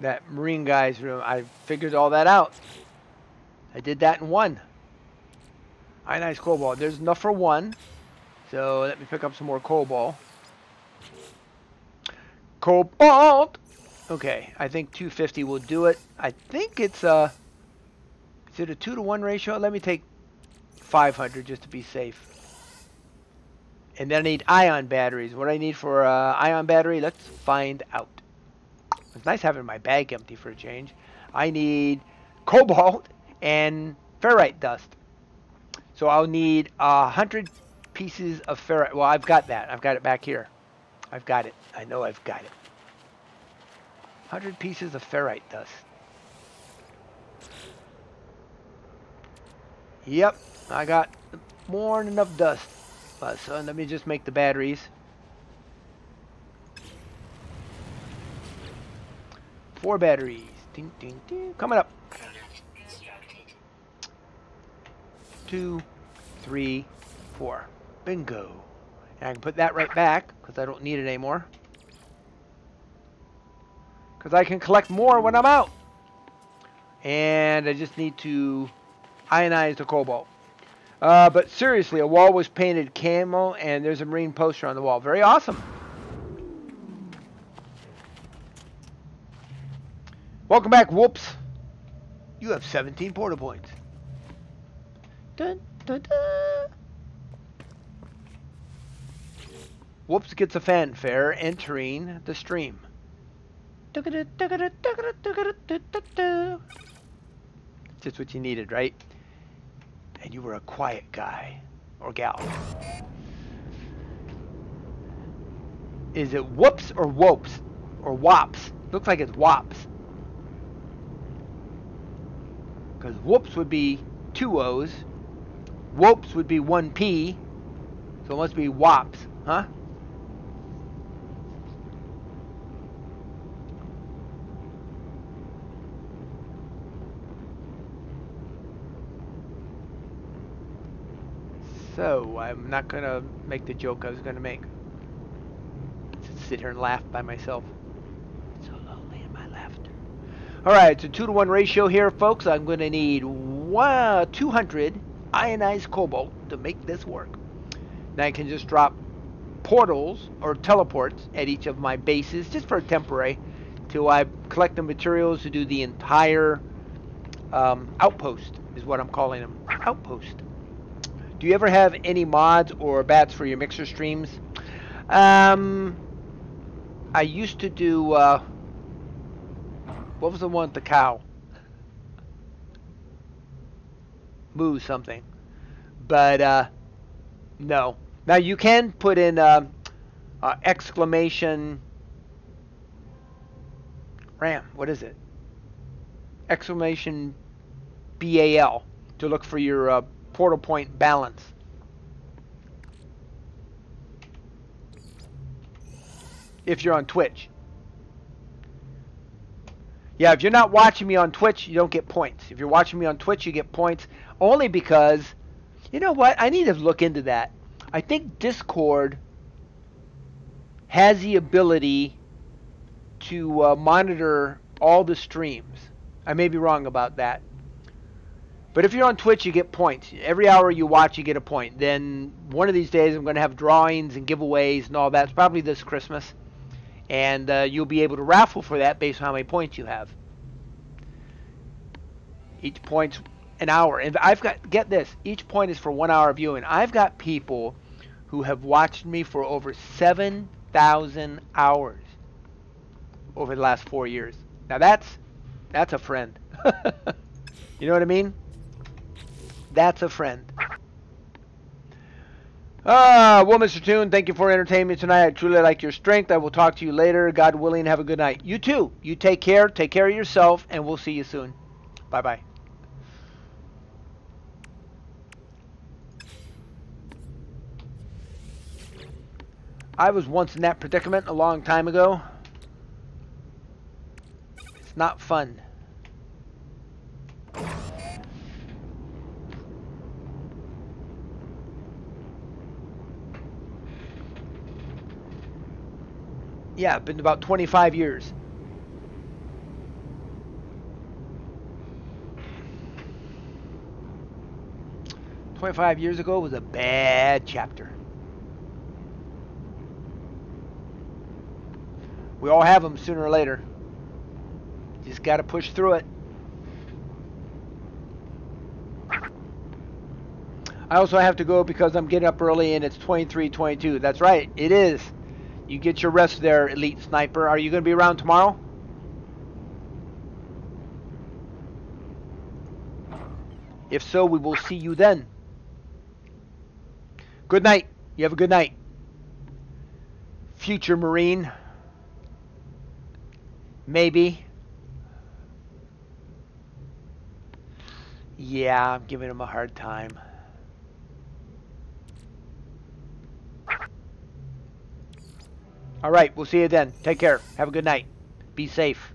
That marine guy's room, I figured all that out. I did that in one. Ionized cobalt. There's enough for one. So let me pick up some more cobalt. Cobalt! Okay, I think 250 will do it. I think it's a... Is it a 2-to-1 ratio? Let me take 500 just to be safe. And then I need ion batteries. What I need for ion battery, let's find out. It's nice having my bag empty for a change. I need cobalt and ferrite dust. So I'll need 100 pieces of ferrite. Well, I've got that. I've got it back here. I've got it. I know I've got it. 100 pieces of ferrite dust. Yep, I got more than enough dust. So let me just make the batteries. 4 batteries. Ding, ding, ding. Coming up. 2, 3, 4. Bingo. And I can put that right back because I don't need it anymore. Because I can collect more when I'm out. And I just need to ionize the cobalt. But seriously, a wall was painted camo and there's a marine poster on the wall. Very awesome. Welcome back, Whoops. You have 17 portal points. Dun, dun, dun. Whoops gets a fanfare entering the stream. Just what you needed, right? And you were a quiet guy or gal. Is it whoops or whoops or wops? Looks like it's wops. Because whoops would be 2 O's. Whoops would be 1 P. So it must be wops, huh? So, I'm not going to make the joke I was going to make. Just sit here and laugh by myself. So lonely in my laughter. Alright, it's a 2-to-1 ratio here, folks. I'm going to need 200 ionized cobalt to make this work. Now I can just drop portals or teleports at each of my bases, just for a temporary, till I collect the materials to do the entire outpost, is what I'm calling them. Outpost. Do you ever have any mods or bats for your mixer streams? I used to do, what was the one with the cow? Moo something. But, no. Now you can put in, exclamation, RAM, what is it? Exclamation BAL to look for your, portal point balance. If you're on Twitch. Yeah, if you're not watching me on Twitch, you don't get points. If you're watching me on Twitch, you get points only because, you know what? I need to look into that. I think Discord has the ability to monitor all the streams. I may be wrong about that. But if you're on Twitch, you get points. Every hour you watch, you get a point. Then one of these days, I'm going to have drawings and giveaways and all that. It's probably this Christmas. And you'll be able to raffle for that based on how many points you have. Each point's an hour. And I've got, get this, each point is for 1 hour viewing. I've got people who have watched me for over 7,000 hours over the last 4 years. Now that's a friend. You know what I mean? That's a friend. Well, Mr. Toon, thank you for entertaining me tonight. I truly like your strength. I will talk to you later. God willing, have a good night. You too. You take care. Take care of yourself, and we'll see you soon. Bye-bye. I was once in that predicament a long time ago. It's not fun. Yeah, been about 25 years. $25 ago was a bad chapter. We all have them sooner or later. Just got to push through it. I also have to go because I'm getting up early and it's 23:22. That's right, it is. You get your rest there, Elite Sniper. Are you going to be around tomorrow? If so, we will see you then. Good night. You have a good night. Future Marine. Maybe. Yeah, I'm giving him a hard time. All right, we'll see you then. Take care. Have a good night. Be safe.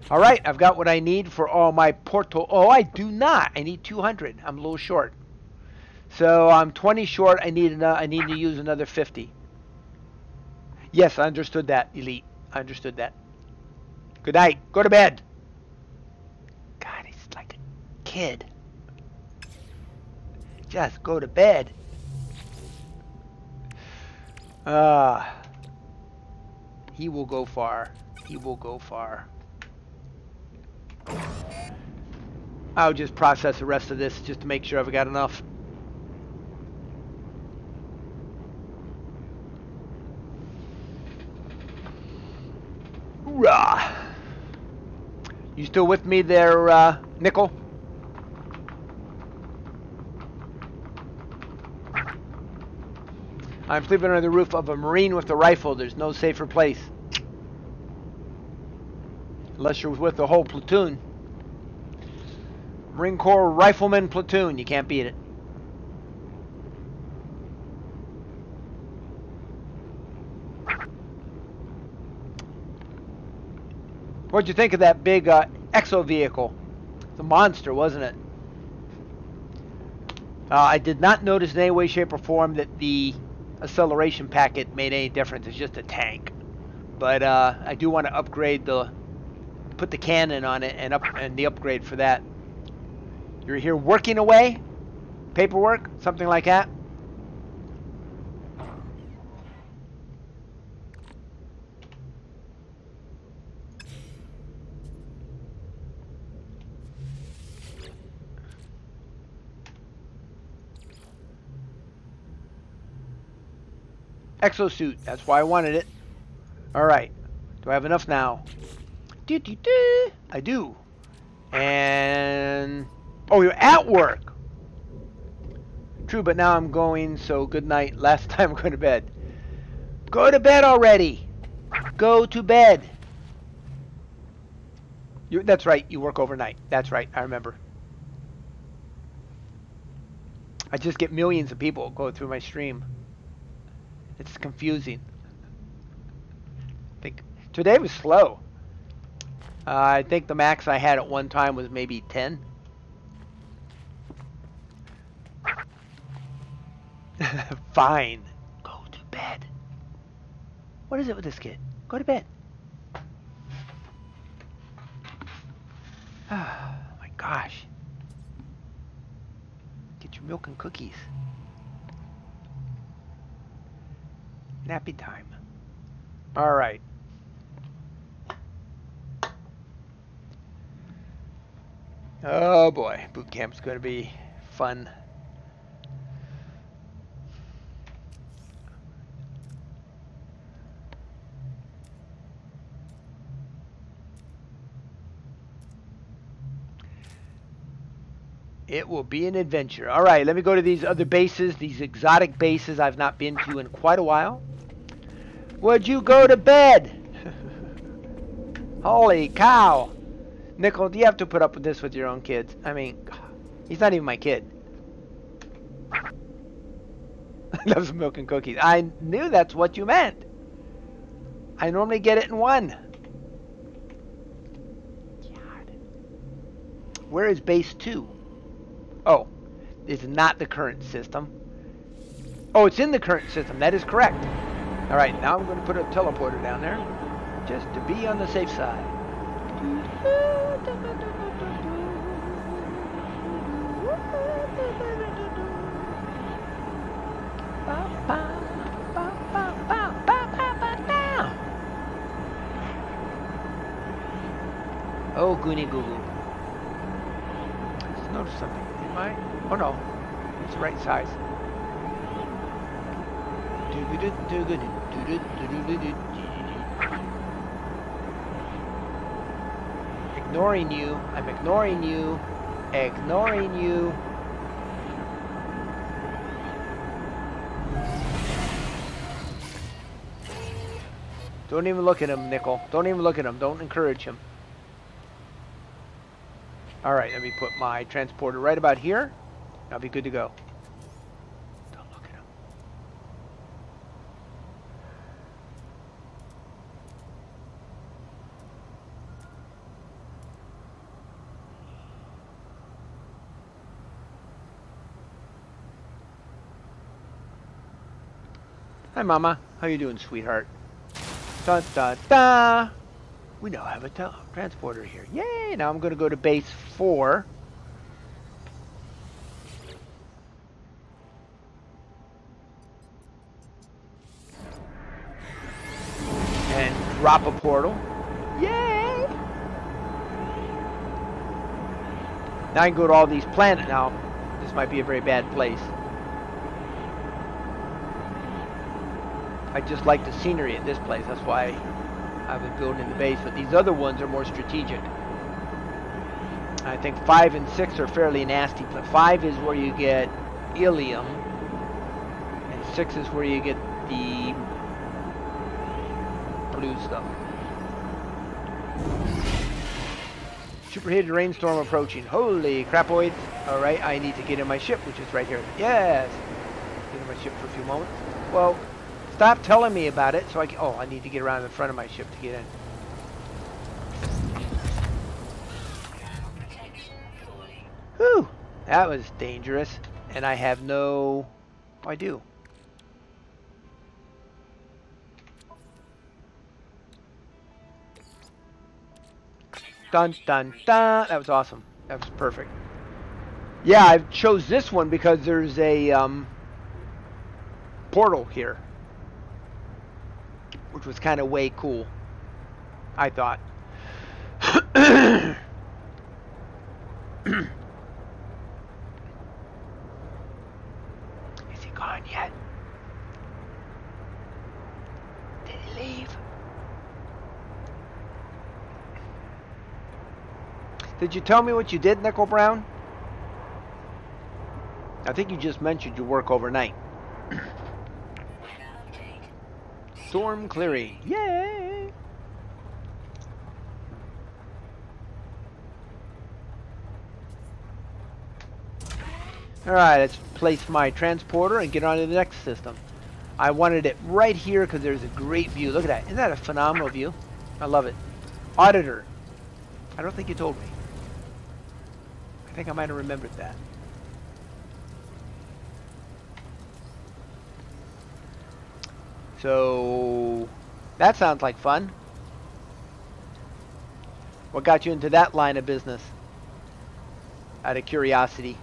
All right, I've got what I need for all my portal. Oh, I do not. I need 200. I'm a little short. So I'm 20 short. I need to use another 50. Yes, I understood that, Elite. I understood that. Good night. Go to bed. God, he's like a kid. Just go to bed. He will go far. He will go far. I'll just process the rest of this just to make sure I've got enough. Hoorah! You still with me there, Nickel? I'm sleeping under the roof of a Marine with a rifle. There's no safer place. Unless you're with the whole platoon. Marine Corps Rifleman Platoon. You can't beat it. What'd you think of that big exo vehicle? It's a monster, wasn't it? I did not notice in any way, shape, or form that the acceleration packet made any difference. It's just a tank. But I do want to upgrade put the cannon on it and the upgrade for that. You're here working away? Paperwork? Something like that? Exosuit. That's why I wanted it. Alright. Do I have enough now? I do. And... oh, you're at work! True, but now I'm going, so good night. Last time I'm going to bed. Go to bed already! Go to bed! That's right, you work overnight. That's right, I remember. I just get millions of people go through my stream. It's confusing. Today was slow. I think the max I had at one time was maybe 10. Fine. Go to bed. What is it with this kid? Go to bed. Oh my gosh. Get your milk and cookies. Nappy time. All right. Oh boy, boot camp's going to be fun. It will be an adventure. All right, let me go to these other bases, these exotic bases I've not been to in quite a while. Would you go to bed? Holy cow. Nickel, do you have to put up with this with your own kids? I mean, he's not even my kid. I love some milk and cookies. I knew that's what you meant. I normally get it in one. God. Where is base 2? Oh, it's not the current system. Oh, it's in the current system. That is correct. All right, now I'm going to put a teleporter down there just to be on the safe side. Oh, goony goo goo. I just noticed something. Am I? Oh no, it's the right size. Ignoring you. I'm ignoring you. Ignoring you. Don't even look at him, Nickel. Don't even look at him. Don't encourage him. Alright, let me put my transporter right about here. I'll be good to go. Don't look at him. Hi, Mama. How you doing, sweetheart? Da da da! We now have a transporter here. Yay! Now I'm going to go to base 4. And drop a portal. Yay! Now I can go to all these planets. Now, this might be a very bad place. I just like the scenery at this place. That's why I was building the base, but these other ones are more strategic. I think 5 and 6 are fairly nasty. 5 is where you get Ilium, and 6 is where you get the blue stuff. Superheated rainstorm approaching. Holy crapoids. Alright, I need to get in my ship, which is right here. Yes! Get in my ship for a few moments. Well, stop telling me about it so I can... Oh, I need to get around in front of my ship to get in. Whew! That was dangerous. And I have no... Oh, I do. Dun, dun, dun. That was awesome. That was perfect. Yeah, I chose this one because there's a portal here, which was kind of way cool, I thought. Is he gone yet? Did he leave? Did you tell me what you did, Nickel Brown? I think you just mentioned you work overnight. Storm clearing. Yay! Alright, let's place my transporter and get on to the next system. I wanted it right here because there's a great view. Look at that. Isn't that a phenomenal view? I love it. Auditor. I don't think you told me. I think I might have remembered that. So, that sounds like fun. What got you into that line of business? Out of curiosity.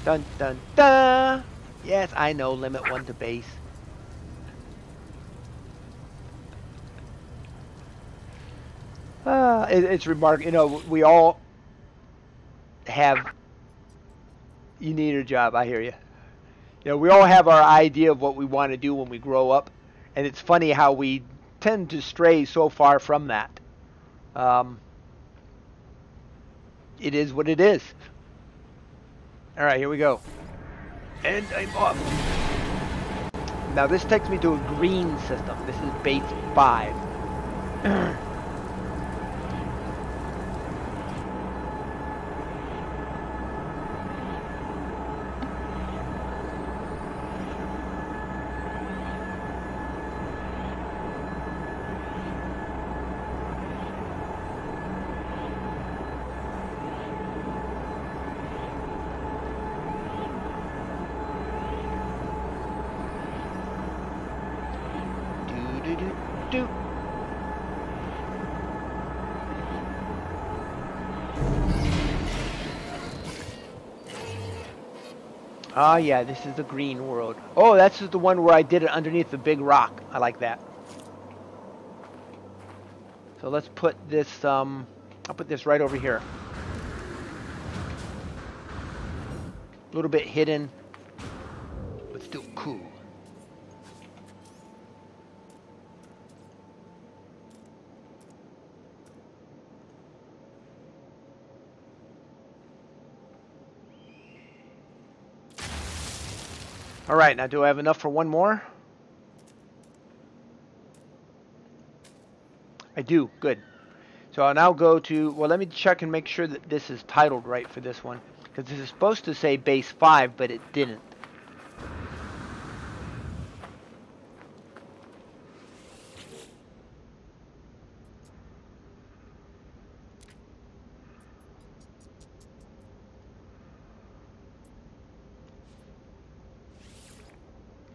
Dun dun dun! Yes, I know, limit 1 to base. It's remarkable. You know, we all have... You need a job, I hear you. You know, we all have our idea of what we want to do when we grow up. And it's funny how we tend to stray so far from that. It is what it is. All right, here we go. And I'm off. Now this takes me to a green system. This is base 5. Do. Ah, yeah, this is the green world. Oh, that's just the one where I did it underneath the big rock. I like that. So let's put this, I'll put this right over here. A little bit hidden, but still cool. All right, now do I have enough for one more? I do, good. So I'll now go to, well, let me check and make sure that this is titled right for this one. Because this is supposed to say base 5, but it didn't.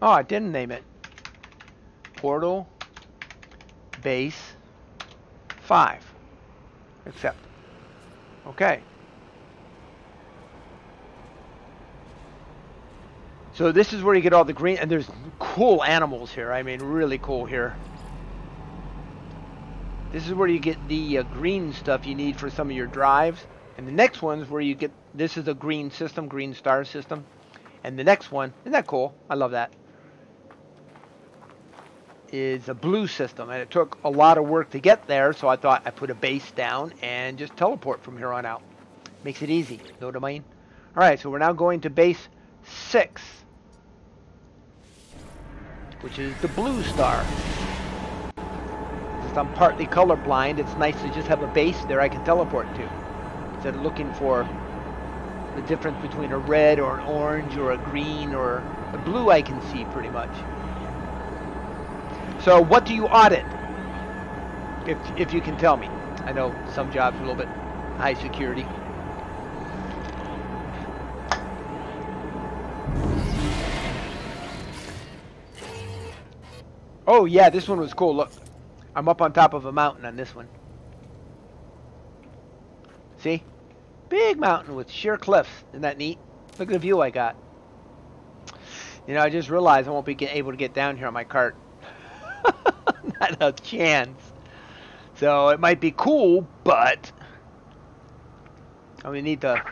Oh, I didn't name it. Portal base 5. Accept. Okay. So this is where you get all the green, and there's cool animals here. I mean, really cool here. This is where you get the green stuff you need for some of your drives. And the next one's where you get, this is a green system, green star system. And the next one, isn't that cool? I love that. Is a blue system, and it took a lot of work to get there, so I thought I'd put a base down and just teleport from here on out. Makes it easy, know what I mean? Alright, so we're now going to base 6, which is the blue star. Since I'm partly colorblind, it's nice to just have a base there I can teleport to, instead of looking for the difference between a red or an orange or a green or a blue. I can see pretty much. So what do you audit, if you can tell me? I know some jobs are a little bit high security. Oh yeah, this one was cool. Look, I'm up on top of a mountain on this one. See? Big mountain with sheer cliffs. Isn't that neat? Look at the view I got. You know, I just realized I won't be able to get down here on my cart. Not a chance. So it might be cool, but we need to.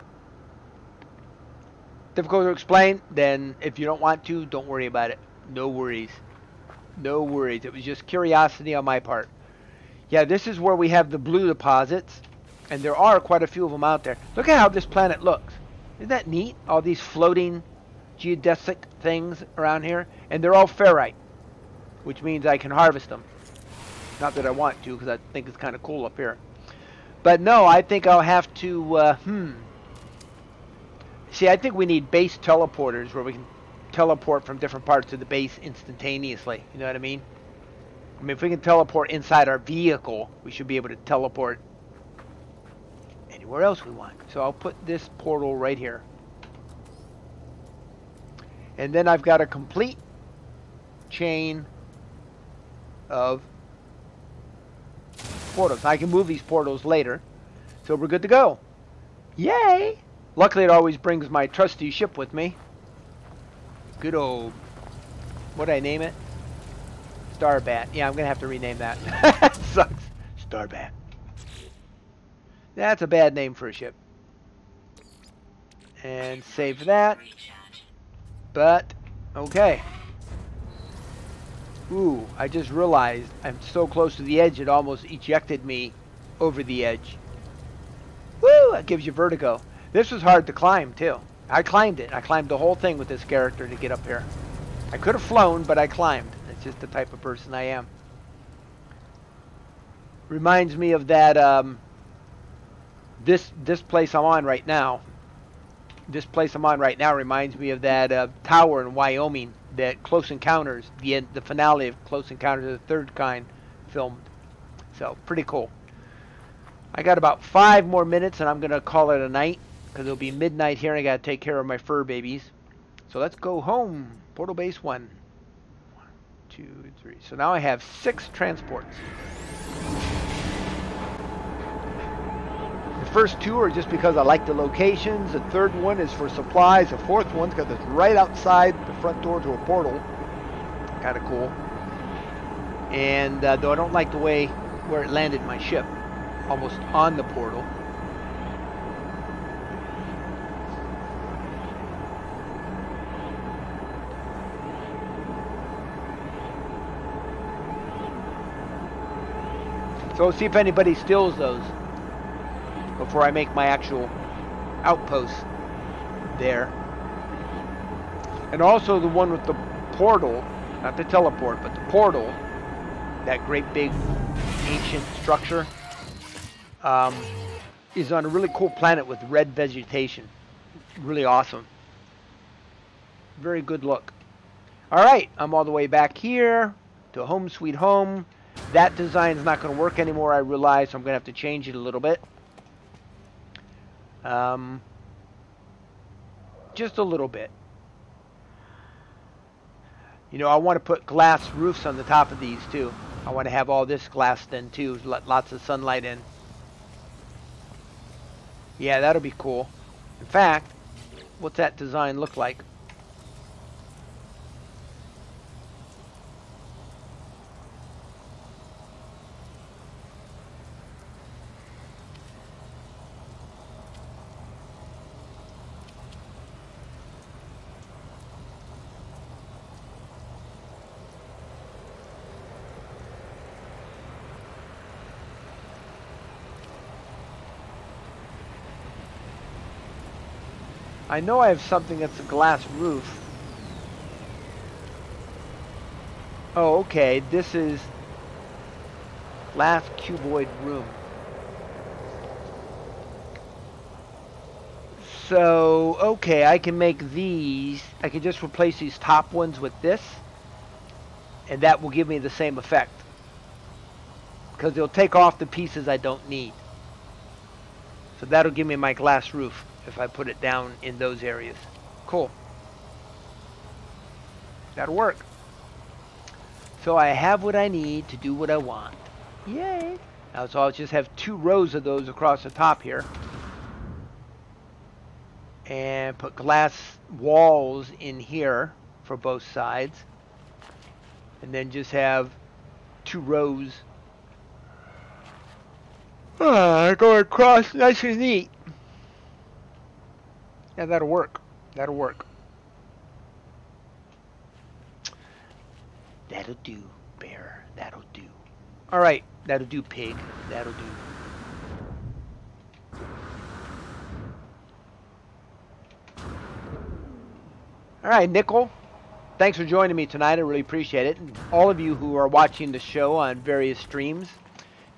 Difficult to explain. Then, if you don't want to, don't worry about it. No worries. No worries. It was just curiosity on my part. Yeah, this is where we have the blue deposits, and there are quite a few of them out there. Look at how this planet looks. Isn't that neat? All these floating geodesic things around here, and they're all ferrite, which means I can harvest them. Not that I want to, because I think it's kind of cool up here. But no, I think I'll have to, See, I think we need base teleporters where we can teleport from different parts of the base instantaneously. You know what I mean? I mean, if we can teleport inside our vehicle, we should be able to teleport anywhere else we want. So I'll put this portal right here. And then I've got a complete chain of portals. I can move these portals later, so we're good to go. Yay! Luckily, it always brings my trusty ship with me. Good old, what'd I name it? Starbat. Yeah, I'm gonna have to rename that. Sucks. Starbat. That's a bad name for a ship. And save that. But okay. Ooh, I just realized I'm so close to the edge it almost ejected me over the edge. Woo! That gives you vertigo. This was hard to climb, too. I climbed it. I climbed the whole thing with this character to get up here. I could have flown, but I climbed. It's just the type of person I am. Reminds me of that, this place I'm on right now. This place I'm on right now reminds me of that tower in Wyoming that Close Encounters, the finale of Close Encounters of the Third Kind filmed. So, pretty cool. I got about 5 more minutes and I'm going to call it a night because it'll be midnight here and I got to take care of my fur babies. So let's go home. Portal Base 1. 1, 2, 3. So now I have 6 transports. The first 2 are just because I like the locations. The third one is for supplies. The fourth one's because it's right outside the front door to a portal. Kind of cool. And though I don't like the way where it landed my ship. Almost on the portal. So let's see if anybody steals those before I make my actual outpost there. And also the one with the portal, not the teleport, but the portal, that great big ancient structure, is on a really cool planet with red vegetation. Really awesome. Very good look. Alright, I'm all the way back here to Home Sweet Home. That design is not going to work anymore, I realize, so I'm going to have to change it a little bit. Just a little bit. You know, I want to put glass roofs on the top of these too. I want to have all this glass then too, let lots of sunlight in. Yeah, that'll be cool. In fact, what's that design look like? I know I have something that's a glass roof. Oh, okay. This is glass cuboid room. So, okay, I can make these. I can just replace these top ones with this. And that will give me the same effect. Because it'll take off the pieces I don't need. So that'll give me my glass roof if I put it down in those areas. Cool. That'll work. So I have what I need to do what I want. Yay! Now so I'll just have 2 rows of those across the top here. And put glass walls in here for both sides. And then just have 2 rows go across nice and neat. Yeah, that'll work. That'll work. That'll do, bear. That'll do. Alright, that'll do, pig. That'll do. Alright, Nickel. Thanks for joining me tonight. I really appreciate it. And all of you who are watching the show on various streams,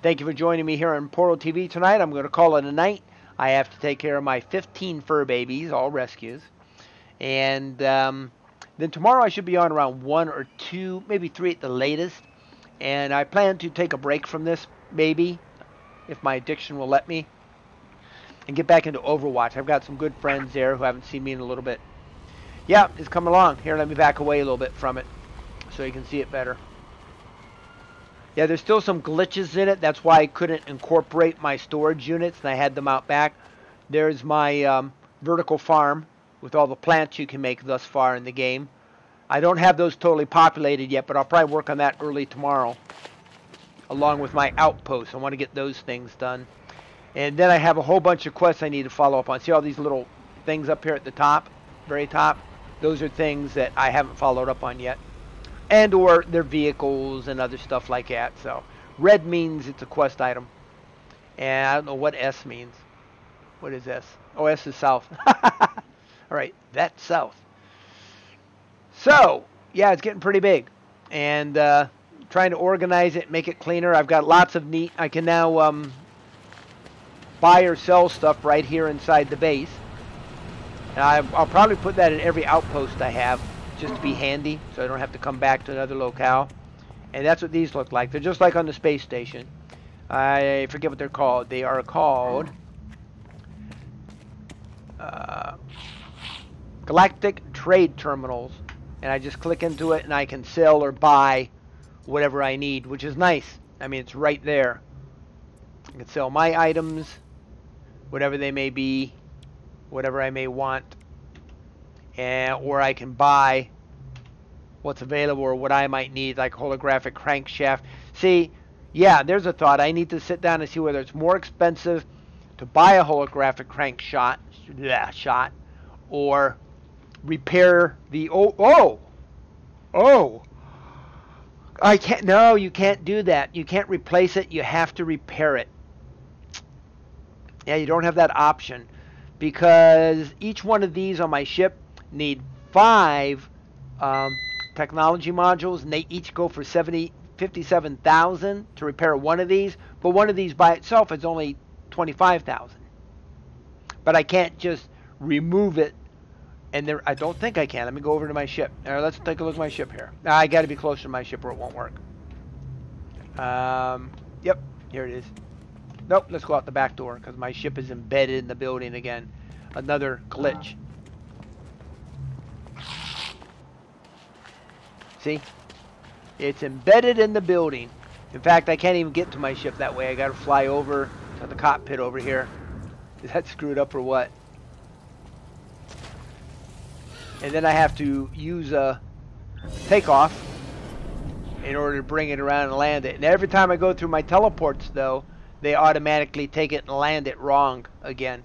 thank you for joining me here on Portal TV tonight. I'm going to call it a night. I have to take care of my 15 fur babies, all rescues. And then tomorrow I should be on around 1 or 2, maybe 3 at the latest. And I plan to take a break from this, maybe, if my addiction will let me, and get back into Overwatch. I've got some good friends there who haven't seen me in a little bit. Yeah, it's coming along. Here, let me back away a little bit from it so you can see it better. Yeah, there's still some glitches in it. That's why I couldn't incorporate my storage units, and I had them out back. There's my vertical farm with all the plants you can make thus far in the game. I don't have those totally populated yet, but I'll probably work on that early tomorrow, along with my outposts. I want to get those things done. And then I have a whole bunch of quests I need to follow up on. See all these little things up here at the top, very top? Those are things that I haven't followed up on yet. And or their vehicles and other stuff like that. So red means it's a quest item. And I don't know what S means. What is S? Oh, S is south. All right, that's south. So, yeah, it's getting pretty big. And trying to organize it, make it cleaner. I've got lots of neat. I can now buy or sell stuff right here inside the base. And I'll probably put that in every outpost I have, just to be handy, so I don't have to come back to another locale. And that's what these look like. They're just like on the space station. I forget what they're called. They are called Galactic Trade Terminals. And I just click into it and I can sell or buy whatever I need, which is nice. I mean, it's right there. I can sell my items, whatever they may be, whatever I may want, or I can buy what's available or what I might need, like holographic crankshaft. See, yeah, there's a thought. I need to sit down and see whether it's more expensive to buy a holographic crank shot or repair the I can't. No, you can't do that. You can't replace it. You have to repair it. Yeah, you don't have that option, because each one of these on my ship need 5 technology modules, and they each go for 57,000 to repair one of these. But one of these by itself is only 25,000. But I can't just remove it. And there, I don't think I can. Let me go over to my ship. Let's take a look at my ship here. I got to be closer to my ship or it won't work. Yep, here it is. Nope, let's go out the back door because my ship is embedded in the building again. Another glitch. See? It's embedded in the building. In fact, I can't even get to my ship that way. I got to fly over to the cockpit over here. Is that screwed up or what? And then I have to use a takeoff in order to bring it around and land it. And every time I go through my teleports, though, they automatically take it and land it wrong again.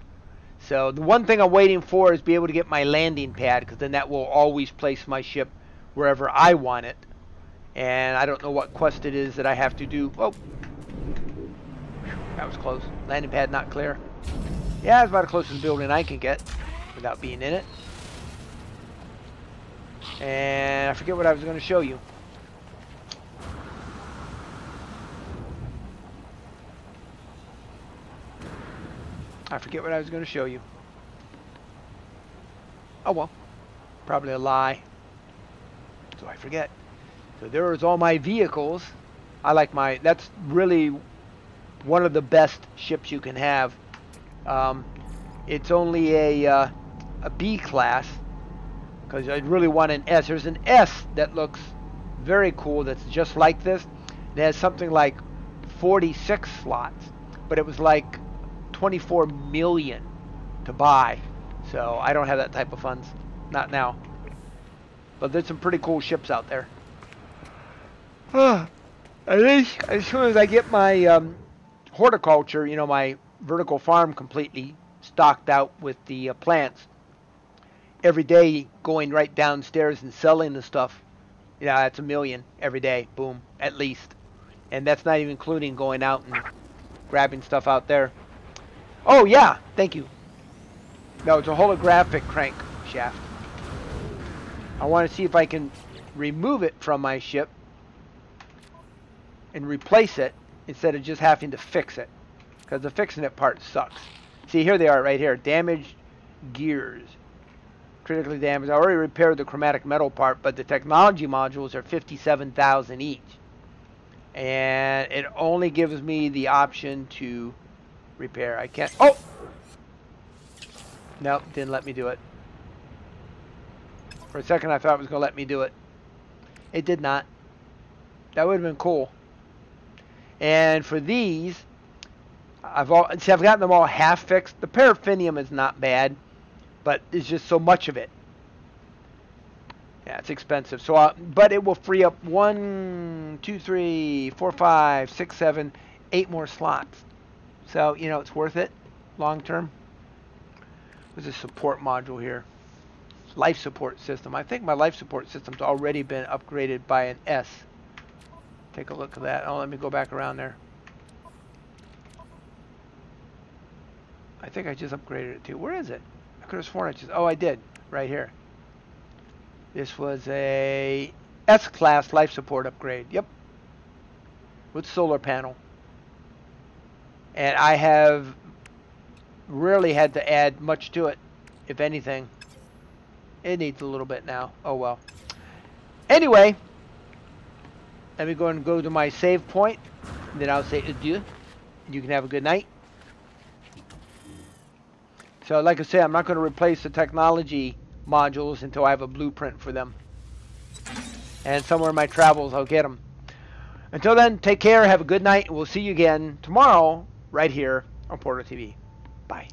So the one thing I'm waiting for is be able to get my landing pad, because then that will always place my ship wherever I want it. And I don't know what quest it is that I have to do. Oh, that was close. Landing pad not clear. Yeah, it's about the closest building I can get without being in it. And I forget what I was going to show you. I forget what I was going to show you. Oh well, probably a lie. So I forget. So there's all my vehicles. I like my, that's really one of the best ships you can have. It's only a B class, because I really want an S. There's an S that looks very cool that's just like this. It has something like 46 slots, but it was like 24 million to buy. So I don't have that type of funds. Not now. But there's some pretty cool ships out there. I think as soon as I get my horticulture, you know, my vertical farm completely stocked out with the plants, every day going right downstairs and selling the stuff, you know, that's $1 million every day, boom, at least. And that's not even including going out and grabbing stuff out there. Oh yeah, thank you. No, it's a holographic crank shaft. I want to see if I can remove it from my ship and replace it instead of just having to fix it, because the fixing it part sucks. See, here they are right here. Damaged gears. Critically damaged. I already repaired the chromatic metal part, but the technology modules are 57,000 each. And it only gives me the option to repair. I can't. Oh! Nope, didn't let me do it. For a second I thought it was going to let me do it. It did not. That would have been cool. And for these, I've gotten them all half fixed. The paraffinium is not bad, but there's just so much of it. Yeah, it's expensive. So, but it will free up 1, 2, 3, 4, 5, 6, 7, 8 more slots. So, you know, it's worth it long term. There's a support module here. Life support system. I think my life support system's already been upgraded by an S. Take a look at that. Oh, let me go back around there. think I just upgraded it too. Where is it? I could have sworn it just... Oh, I did. Right here. This was a S-Class life support upgrade. Yep. With solar panel. And I have rarely had to add much to it, if anything. It needs a little bit now. Oh well. Anyway, let me go and go to my save point. Then I'll say adieu. You can have a good night. So like I say, I'm not going to replace the technology modules until I have a blueprint for them. And somewhere in my travels, I'll get them. Until then, take care, have a good night, and we'll see you again tomorrow right here on Porter TV. Bye.